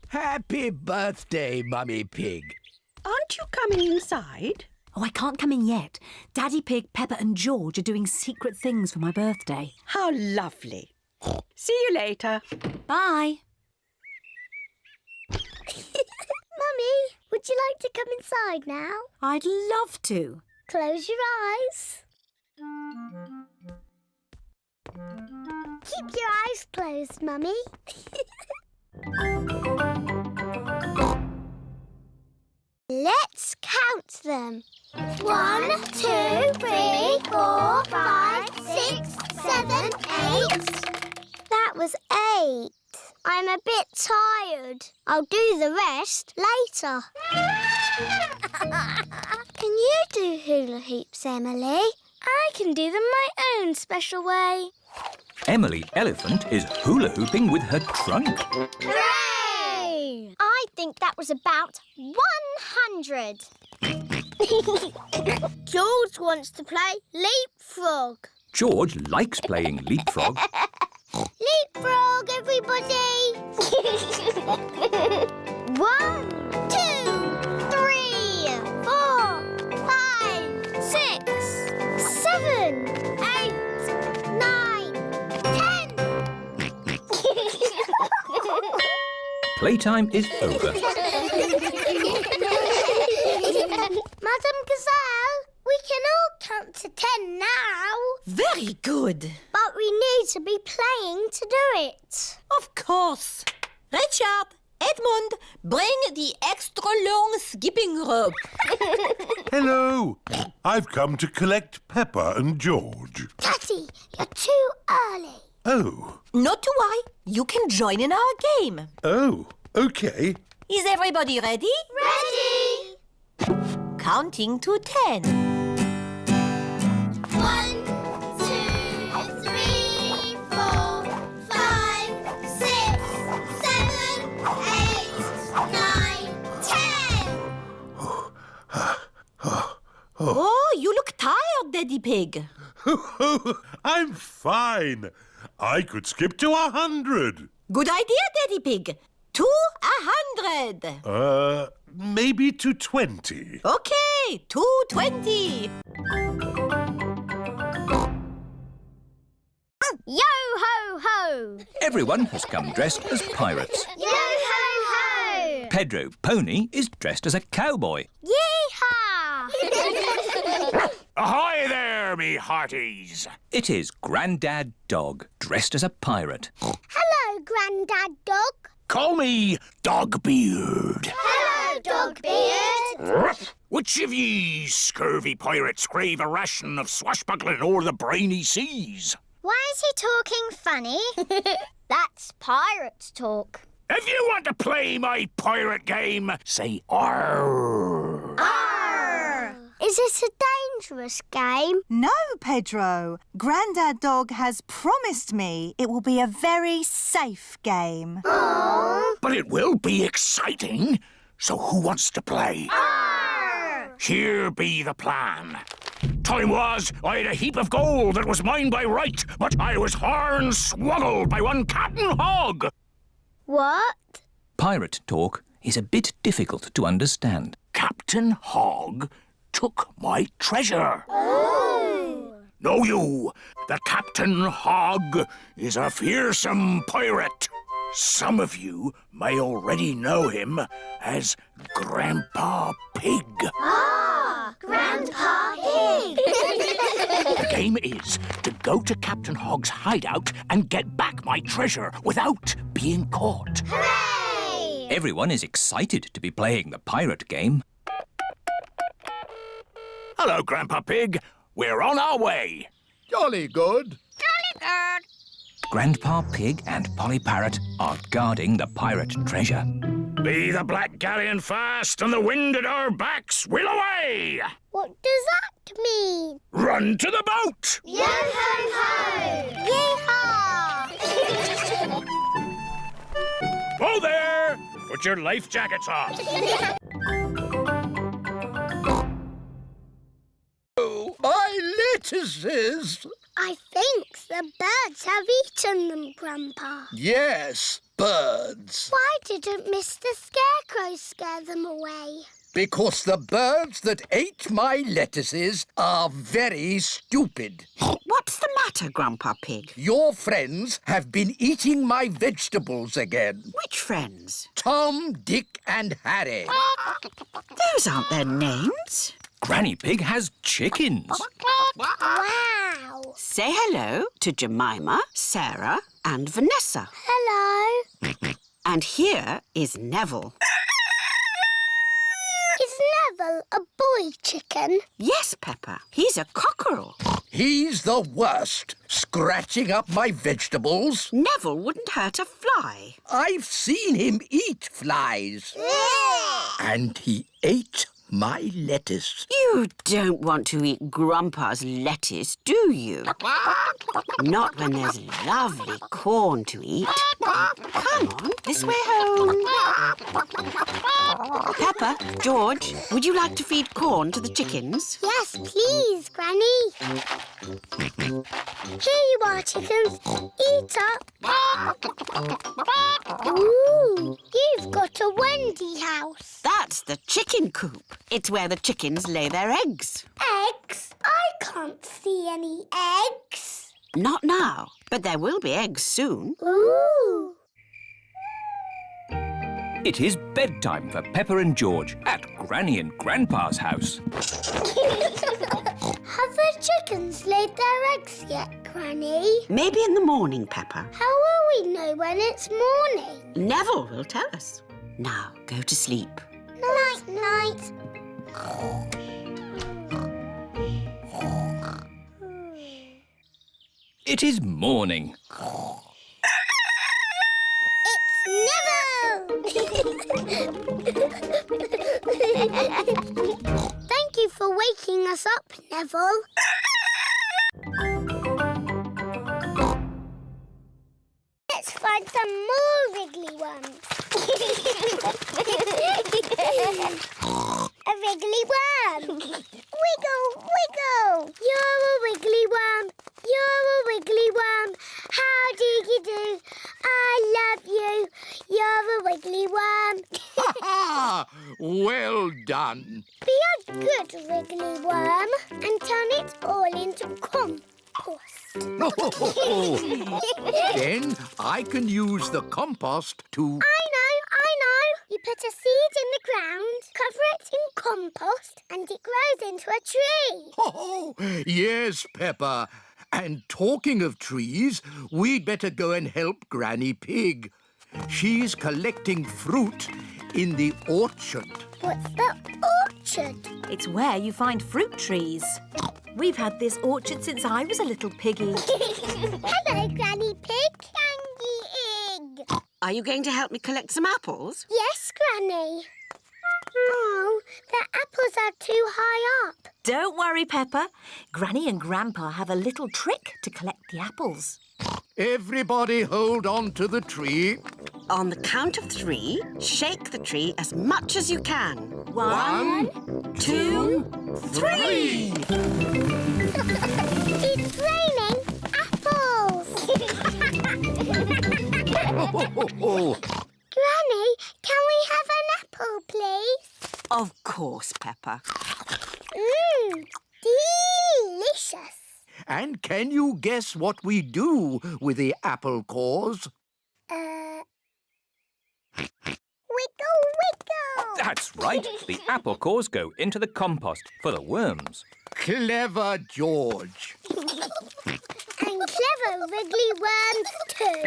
Happy birthday, Mummy Pig. Aren't you coming inside? Oh, I can't come in yet. Daddy Pig, Peppa and George are doing secret things for my birthday. How lovely. See you later. Bye. Mummy, would you like to come inside now? I'd love to. Close your eyes. Keep your eyes closed, Mummy. Let's count them. 1, 2, 3, 4, 5, 6, 7, 8. That was 8. I'm a bit tired. I'll do the rest later. Can you do hula hoops, Emily? I can do them my own special way. Emily Elephant is hula hooping with her trunk. Hooray! I think that was about 100. George wants to play leapfrog. George likes playing leapfrog. Leapfrog, everybody! 1, 2, 3, 4, 5, 6, 7, 8, 9, 10. Playtime is over. Madam Gazelle, we can all count to 10 now. Very good. But we need to be playing to do it. Of course. Richard, Edmund, bring the extra long skipping rope. Hello. I've come to collect Peppa and George. Daddy, you're too early. Oh. Not to worry. You can join in our game. Oh, OK. Is everybody ready? Ready! Counting to 10. 1, 2, 3, 4, 5, 6, 7, 8, 9, 10. Oh, you look tired, Daddy Pig. I'm fine. I could skip to 100. Good idea, Daddy Pig. To 100. Maybe to 20. OK, to 20. Yo-ho-ho! Everyone has come dressed as pirates. Yo-ho-ho! Pedro Pony is dressed as a cowboy. Yeehaw! Ahoy there, me hearties. It is Grandad Dog dressed as a pirate. Hello, Grandad Dog. Call me Dogbeard. Hello, Dogbeard. Which of ye scurvy pirates crave a ration of swashbuckling o'er the briny seas? Why is he talking funny? That's pirates talk. If you want to play my pirate game, say arr. Arr! Is it a dangerous game? No, Pedro. Grandad Dog has promised me it will be a very safe game. Aww. But it will be exciting. So who wants to play? Arr! Here be the plan. Time was, I had a heap of gold that was mine by right, but I was horn-swoggled by one Captain Hog. What? Pirate talk is a bit difficult to understand. Captain Hog took my treasure. Oh. Know you that Captain Hog is a fearsome pirate? Some of you may already know him as Grandpa Pig. Ah, Grandpa Pig. The game is to go to Captain Hog's hideout and get back my treasure without being caught. Hooray! Everyone is excited to be playing the pirate game. Hello, Grandpa Pig. We're on our way. Jolly good. Jolly good. Grandpa Pig and Polly Parrot are guarding the pirate treasure. Be the black galleon fast and the wind at our backs, we'll away! What does that mean? Run to the boat! Yo-ho-ho! Yeehaw! Whoa there! Put your life jackets on. Oh, my lettuces! I think the birds have eaten them, Grandpa. Yes, birds. Why didn't Mr. Scarecrow scare them away? Because the birds that ate my lettuces are very stupid. What's the matter, Grandpa Pig? Your friends have been eating my vegetables again. Which friends? Tom, Dick and Harry. Those aren't their names. Granny Pig has chickens. Wow! Say hello to Jemima, Sarah and Vanessa. Hello. And here is Neville. Is Neville a boy chicken? Yes, Peppa. He's a cockerel. He's the worst, scratching up my vegetables. Neville wouldn't hurt a fly. I've seen him eat flies. And he ate my lettuce. You don't want to eat Grandpa's lettuce, do you? Not when there's lovely corn to eat. Come on, this way home. Peppa, George, would you like to feed corn to the chickens? Yes, please, Granny. Here you are, chickens. Eat up. Ooh, you've got a Wendy house. That's the chicken coop. It's where the chickens lay their eggs. Eggs? I can't see any eggs. Not now, but there will be eggs soon. Ooh. It is bedtime for Peppa and George at Granny and Grandpa's house. Have the chickens laid their eggs yet, Granny? Maybe in the morning, Peppa. How will we know when it's morning? Neville will tell us. Now, go to sleep. Night, night. It is morning. Thank you for waking us up, Neville. Let's find some more wriggly ones. A wriggly worm. Wiggle, wiggle. You're a wiggly worm. You're a wiggly worm. How do you do? I love you. You're a wiggly worm. Ha! Well done. Be a good wiggly worm and turn it all into compost. Then I can use the compost to... I know. You put a seed in the ground, cover it in compost, and it grows into a tree. Oh, yes, Peppa. And talking of trees, we'd better go and help Granny Pig. She's collecting fruit in the orchard. What's the orchard? It's where you find fruit trees. We've had this orchard since I was a little piggy. Hello, Granny Pig. Candy egg. Are you going to help me collect some apples? Yes, Granny. Oh, the apples are too high up. Don't worry, Peppa. Granny and Grandpa have a little trick to collect the apples. Everybody hold on to the tree. On the count of 3, shake the tree as much as you can. 1, 2, 3! It's raining apples. Granny, can we have an apple, please? Of course, Peppa. Delicious. And can you guess what we do with the apple cores? Wiggle, wiggle. That's right. The apple cores go into the compost for the worms. Clever George. And clever wriggly worms too.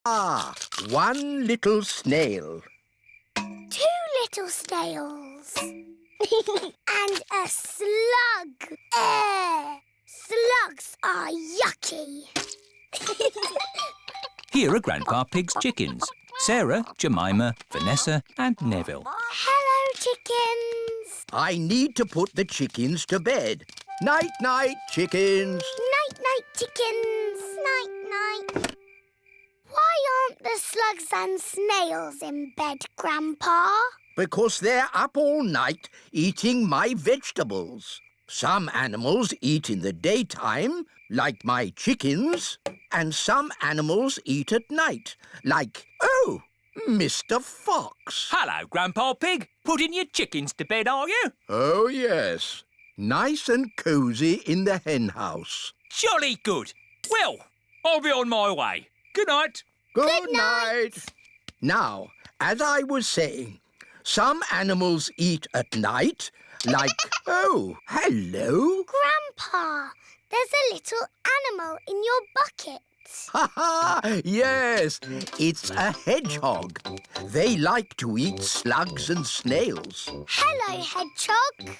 Ah, one little snail. 2 little snails. And a slug. Slugs are yucky. Here are Grandpa Pig's chickens. Sarah, Jemima, Vanessa and Neville. Hello, chickens. I need to put the chickens to bed. Night-night, chickens. Night-night, chickens. Night-night. Why aren't the slugs and snails in bed, Grandpa? Because they're up all night eating my vegetables. Some animals eat in the daytime, like my chickens, and some animals eat at night, like, Mr. Fox. Hello, Grandpa Pig. Putting your chickens to bed, are you? Oh, yes. Nice and cosy in the hen house. Jolly good. Well, I'll be on my way. Good night. Good night. Now, as I was saying, some animals eat at night, like... Oh, hello. Grandpa, there's a little animal in your bucket. Ha ha! Yes, it's a hedgehog. They like to eat slugs and snails. Hello, hedgehog.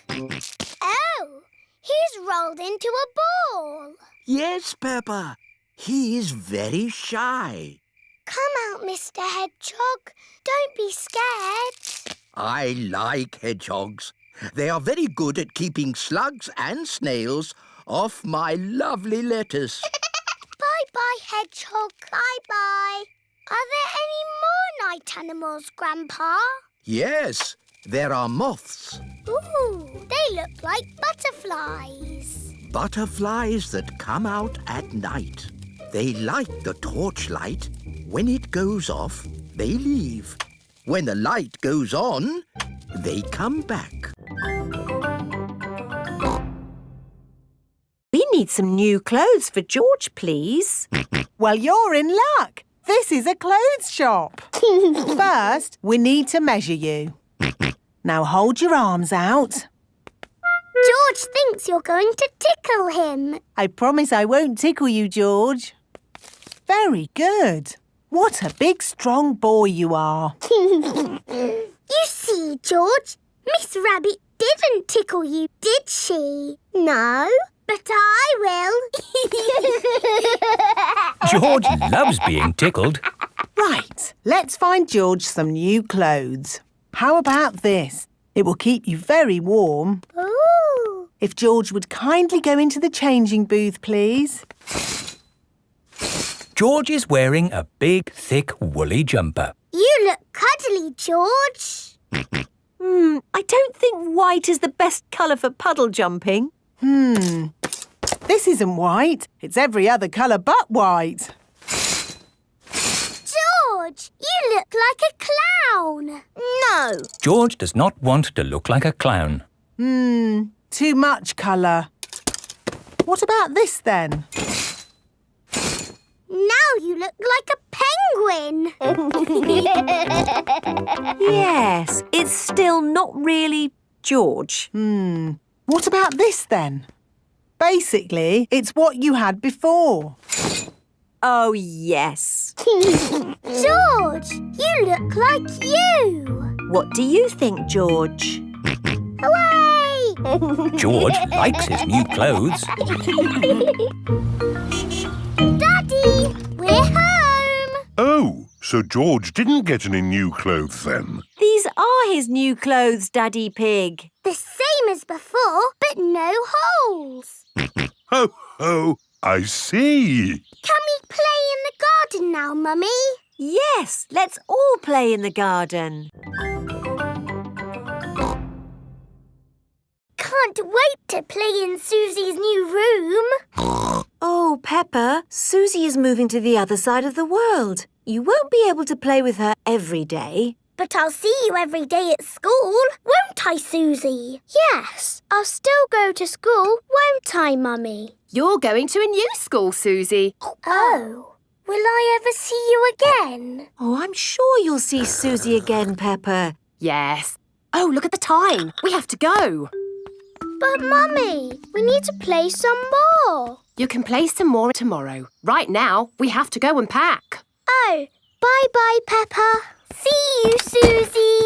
Oh, he's rolled into a ball. Yes, Peppa. He is very shy. Come out, Mr. Hedgehog. Don't be scared. I like hedgehogs. They are very good at keeping slugs and snails off my lovely lettuce. Bye-bye, hedgehog. Bye-bye. Are there any more night animals, Grandpa? Yes, there are moths. Ooh, they look like butterflies. Butterflies that come out at night. They like the torchlight. When it goes off, they leave. When the light goes on, they come back. We need some new clothes for George, please. Well, you're in luck. This is a clothes shop. First, we need to measure you. Now hold your arms out. George thinks you're going to tickle him. I promise I won't tickle you, George. Very good. What a big, strong boy you are. You see, George, Miss Rabbit didn't tickle you, did she? No, but I will. George loves being tickled. Right, let's find George some new clothes. How about this? It will keep you very warm. Ooh. If George would kindly go into the changing booth, please. George is wearing a big, thick, woolly jumper. You look cuddly, George. I don't think white is the best colour for puddle jumping. This isn't white. It's every other colour but white. George, you look like a clown. No. George does not want to look like a clown. Too much colour. What about this then? Now you look like a penguin. Yes, it's still not really George. What about this then? Basically, it's what you had before. Oh, yes. George, you look like you. What do you think, George? Hooray! George likes his new clothes. Daddy, we're home. Oh, so George didn't get any new clothes then? These are his new clothes, Daddy Pig. The same as before, but no holes. Ho, ho, I see. Can we play in the garden now, Mummy? Yes, let's all play in the garden. Can't wait to play in Susie's new room. Oh, Peppa, Susie is moving to the other side of the world. You won't be able to play with her every day. But I'll see you every day at school, won't I, Susie? Yes, I'll still go to school, won't I, Mummy? You're going to a new school, Susie. Oh, will I ever see you again? Oh, I'm sure you'll see Susie again, Peppa. Yes. Oh, look at the time. We have to go. But, Mummy, we need to play some more. You can play some more tomorrow. Right now, we have to go and pack. Oh, bye-bye, Peppa. See you, Susie.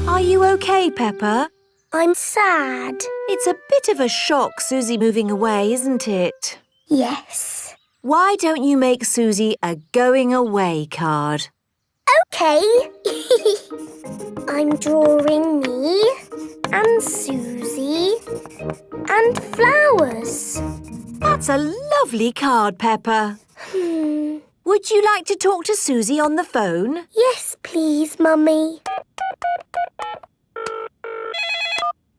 Are you okay, Peppa? I'm sad. It's a bit of a shock, Susie moving away, isn't it? Yes. Why don't you make Susie a going away card? OK. I'm drawing me and Susie and flowers. That's a lovely card, Peppa. Would you like to talk to Susie on the phone? Yes, please, Mummy.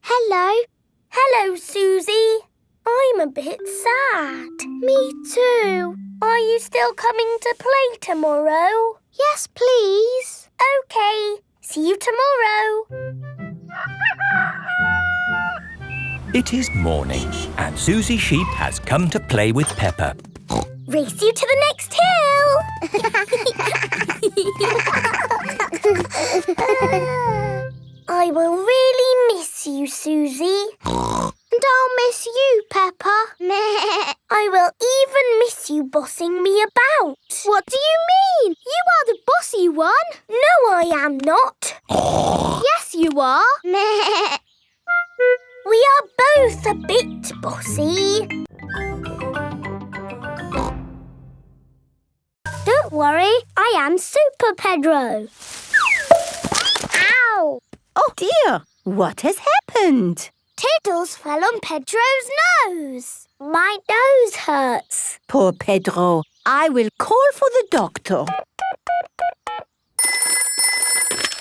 Hello. Hello, Susie. I'm a bit sad. Me too. Are you still coming to play tomorrow? Yes, please. OK. See you tomorrow. It is morning, and Susie Sheep has come to play with Peppa. Race you to the next hill. I will really miss you, Susie. And I'll miss you, Peppa. I will even miss you bossing me about. What do you mean? You are the bossy one. No, I am not. Yes, you are. We are both a bit bossy. Don't worry, I am Super Pedro. Ow! Oh dear, what has happened? Tiddles fell on Pedro's nose. My nose hurts. Poor Pedro. I will call for the doctor.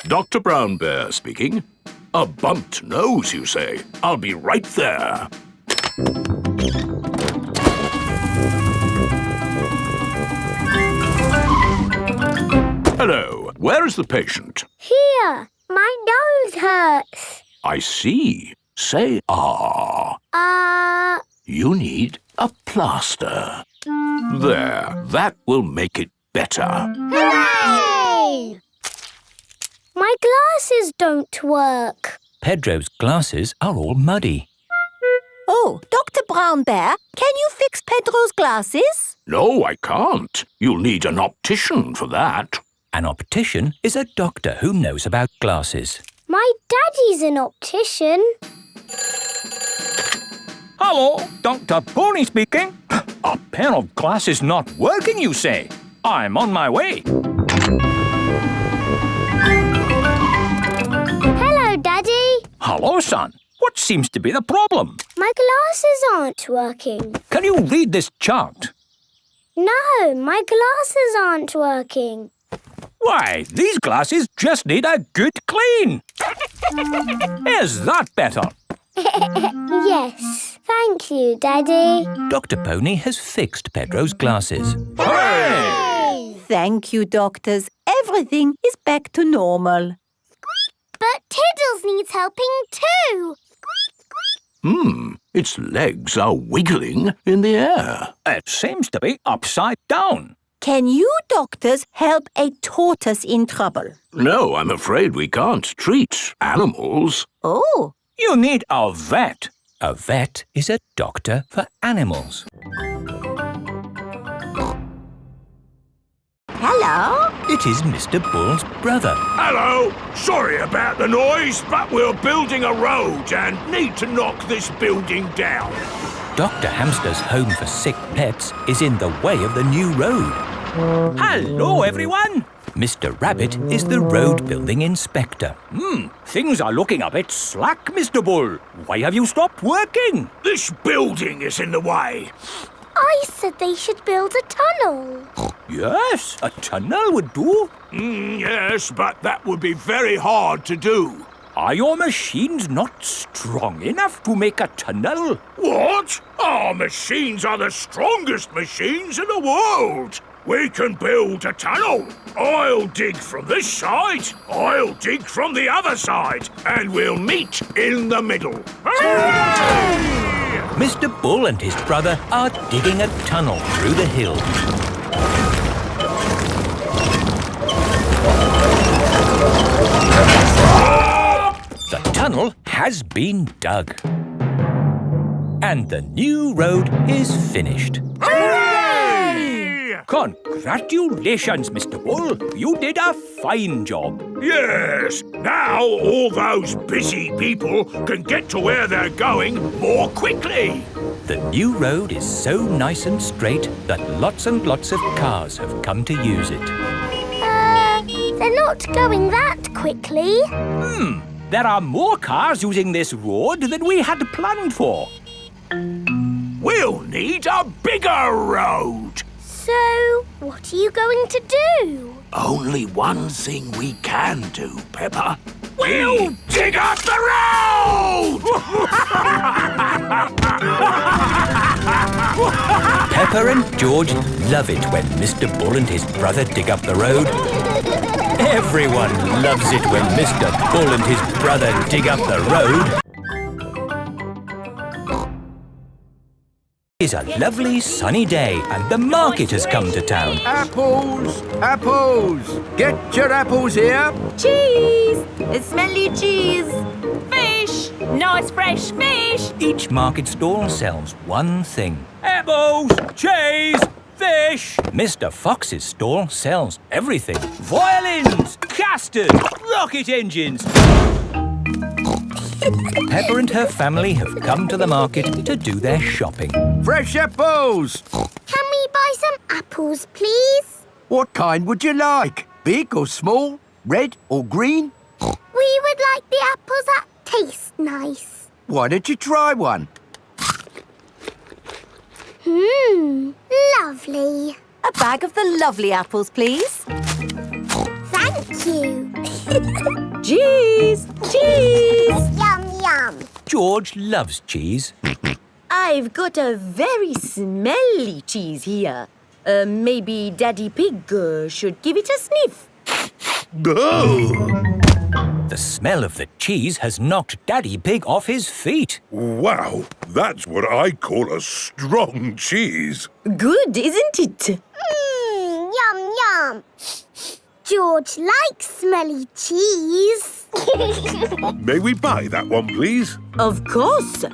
Dr. Brown Bear speaking. A bumped nose, you say? I'll be right there. Hello. Where is the patient? Here. My nose hurts. I see. Say ah. Ah. You need a plaster. There, that will make it better. Hooray! My glasses don't work. Pedro's glasses are all muddy. Oh, Dr. Brown Bear, can you fix Pedro's glasses? No, I can't. You'll need an optician for that. An optician is a doctor who knows about glasses. My daddy's an optician. Hello, Dr. Pony speaking. A pair of glasses not working, you say? I'm on my way. Hello, Daddy. Hello, son. What seems to be the problem? My glasses aren't working. Can you read this chart? No, my glasses aren't working. Why, these glasses just need a good clean. Is that better? Yes. Thank you, Daddy. Dr. Pony has fixed Pedro's glasses. Hooray! Thank you, doctors. Everything is back to normal. But Tiddles needs helping too. Its legs are wiggling in the air. It seems to be upside down. Can you doctors help a tortoise in trouble? No, I'm afraid we can't treat animals. Oh. You need a vet. A vet is a doctor for animals. Hello? It is Mr. Bull's brother. Hello. Sorry about the noise, but we're building a road and need to knock this building down. Dr. Hamster's home for sick pets is in the way of the new road. Hello, everyone. Mr. Rabbit is the road building inspector. Things are looking a bit slack, Mr. Bull. Why have you stopped working? This building is in the way. I said they should build a tunnel. Yes, a tunnel would do. Yes, but that would be very hard to do. Are your machines not strong enough to make a tunnel? What? Our machines are the strongest machines in the world. We can build a tunnel. I'll dig from this side, I'll dig from the other side, and we'll meet in the middle. Hooray! Mr. Bull and his brother are digging a tunnel through the hill. The tunnel has been dug. And the new road is finished. Hooray! Congratulations, Mr. Bull. You did a fine job. Yes, now all those busy people can get to where they're going more quickly. The new road is so nice and straight that lots and lots of cars have come to use it. They're not going that quickly. There are more cars using this road than we had planned for. We'll need a bigger road. So, what are you going to do? Only one thing we can do, Peppa. We'll dig up the road! Peppa and George love it when Mr. Bull and his brother dig up the road. Everyone loves it when Mr. Bull and his brother dig up the road. It's a lovely sunny day and the market has come to town. Apples! Apples! Get your apples here! Cheese! Smelly cheese! Fish! Nice fresh fish! Each market stall sells one thing. Apples, cheese, fish. Mr. Fox's stall sells everything. Violins, casters, rocket engines. Peppa and her family have come to the market to do their shopping. Fresh apples! Can we buy some apples, please? What kind would you like? Big or small? Red or green? We would like the apples that taste nice. Why don't you try one? Lovely. A bag of the lovely apples, please. Thank you. Cheese! Cheese! Yum, yum. George loves cheese. I've got a very smelly cheese here. Maybe Daddy Pig should give it a sniff. The The smell of the cheese has knocked Daddy Pig off his feet. Wow, that's what I call a strong cheese. Good, isn't it? Yum, yum. George likes smelly cheese. May we buy that one, please? Of course.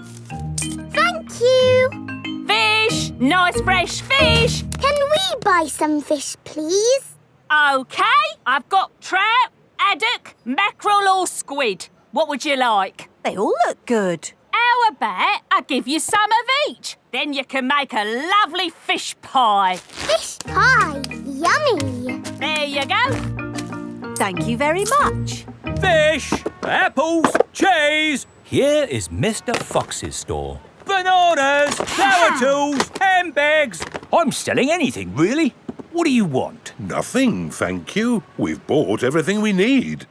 Thank you. Fish! Nice fresh fish! Can we buy some fish, please? OK, I've got trout, haddock, mackerel or squid. What would you like? They all look good. How about I give you some of each? Then you can make a lovely fish pie. Fish pie. Yummy. There you go. Thank you very much. Fish, apples, cheese. Here is Mr. Fox's store. Bananas, flower tools, handbags. I'm selling anything, really. What do you want? Nothing, thank you. We've bought everything we need.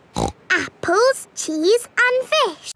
Apples, cheese and fish.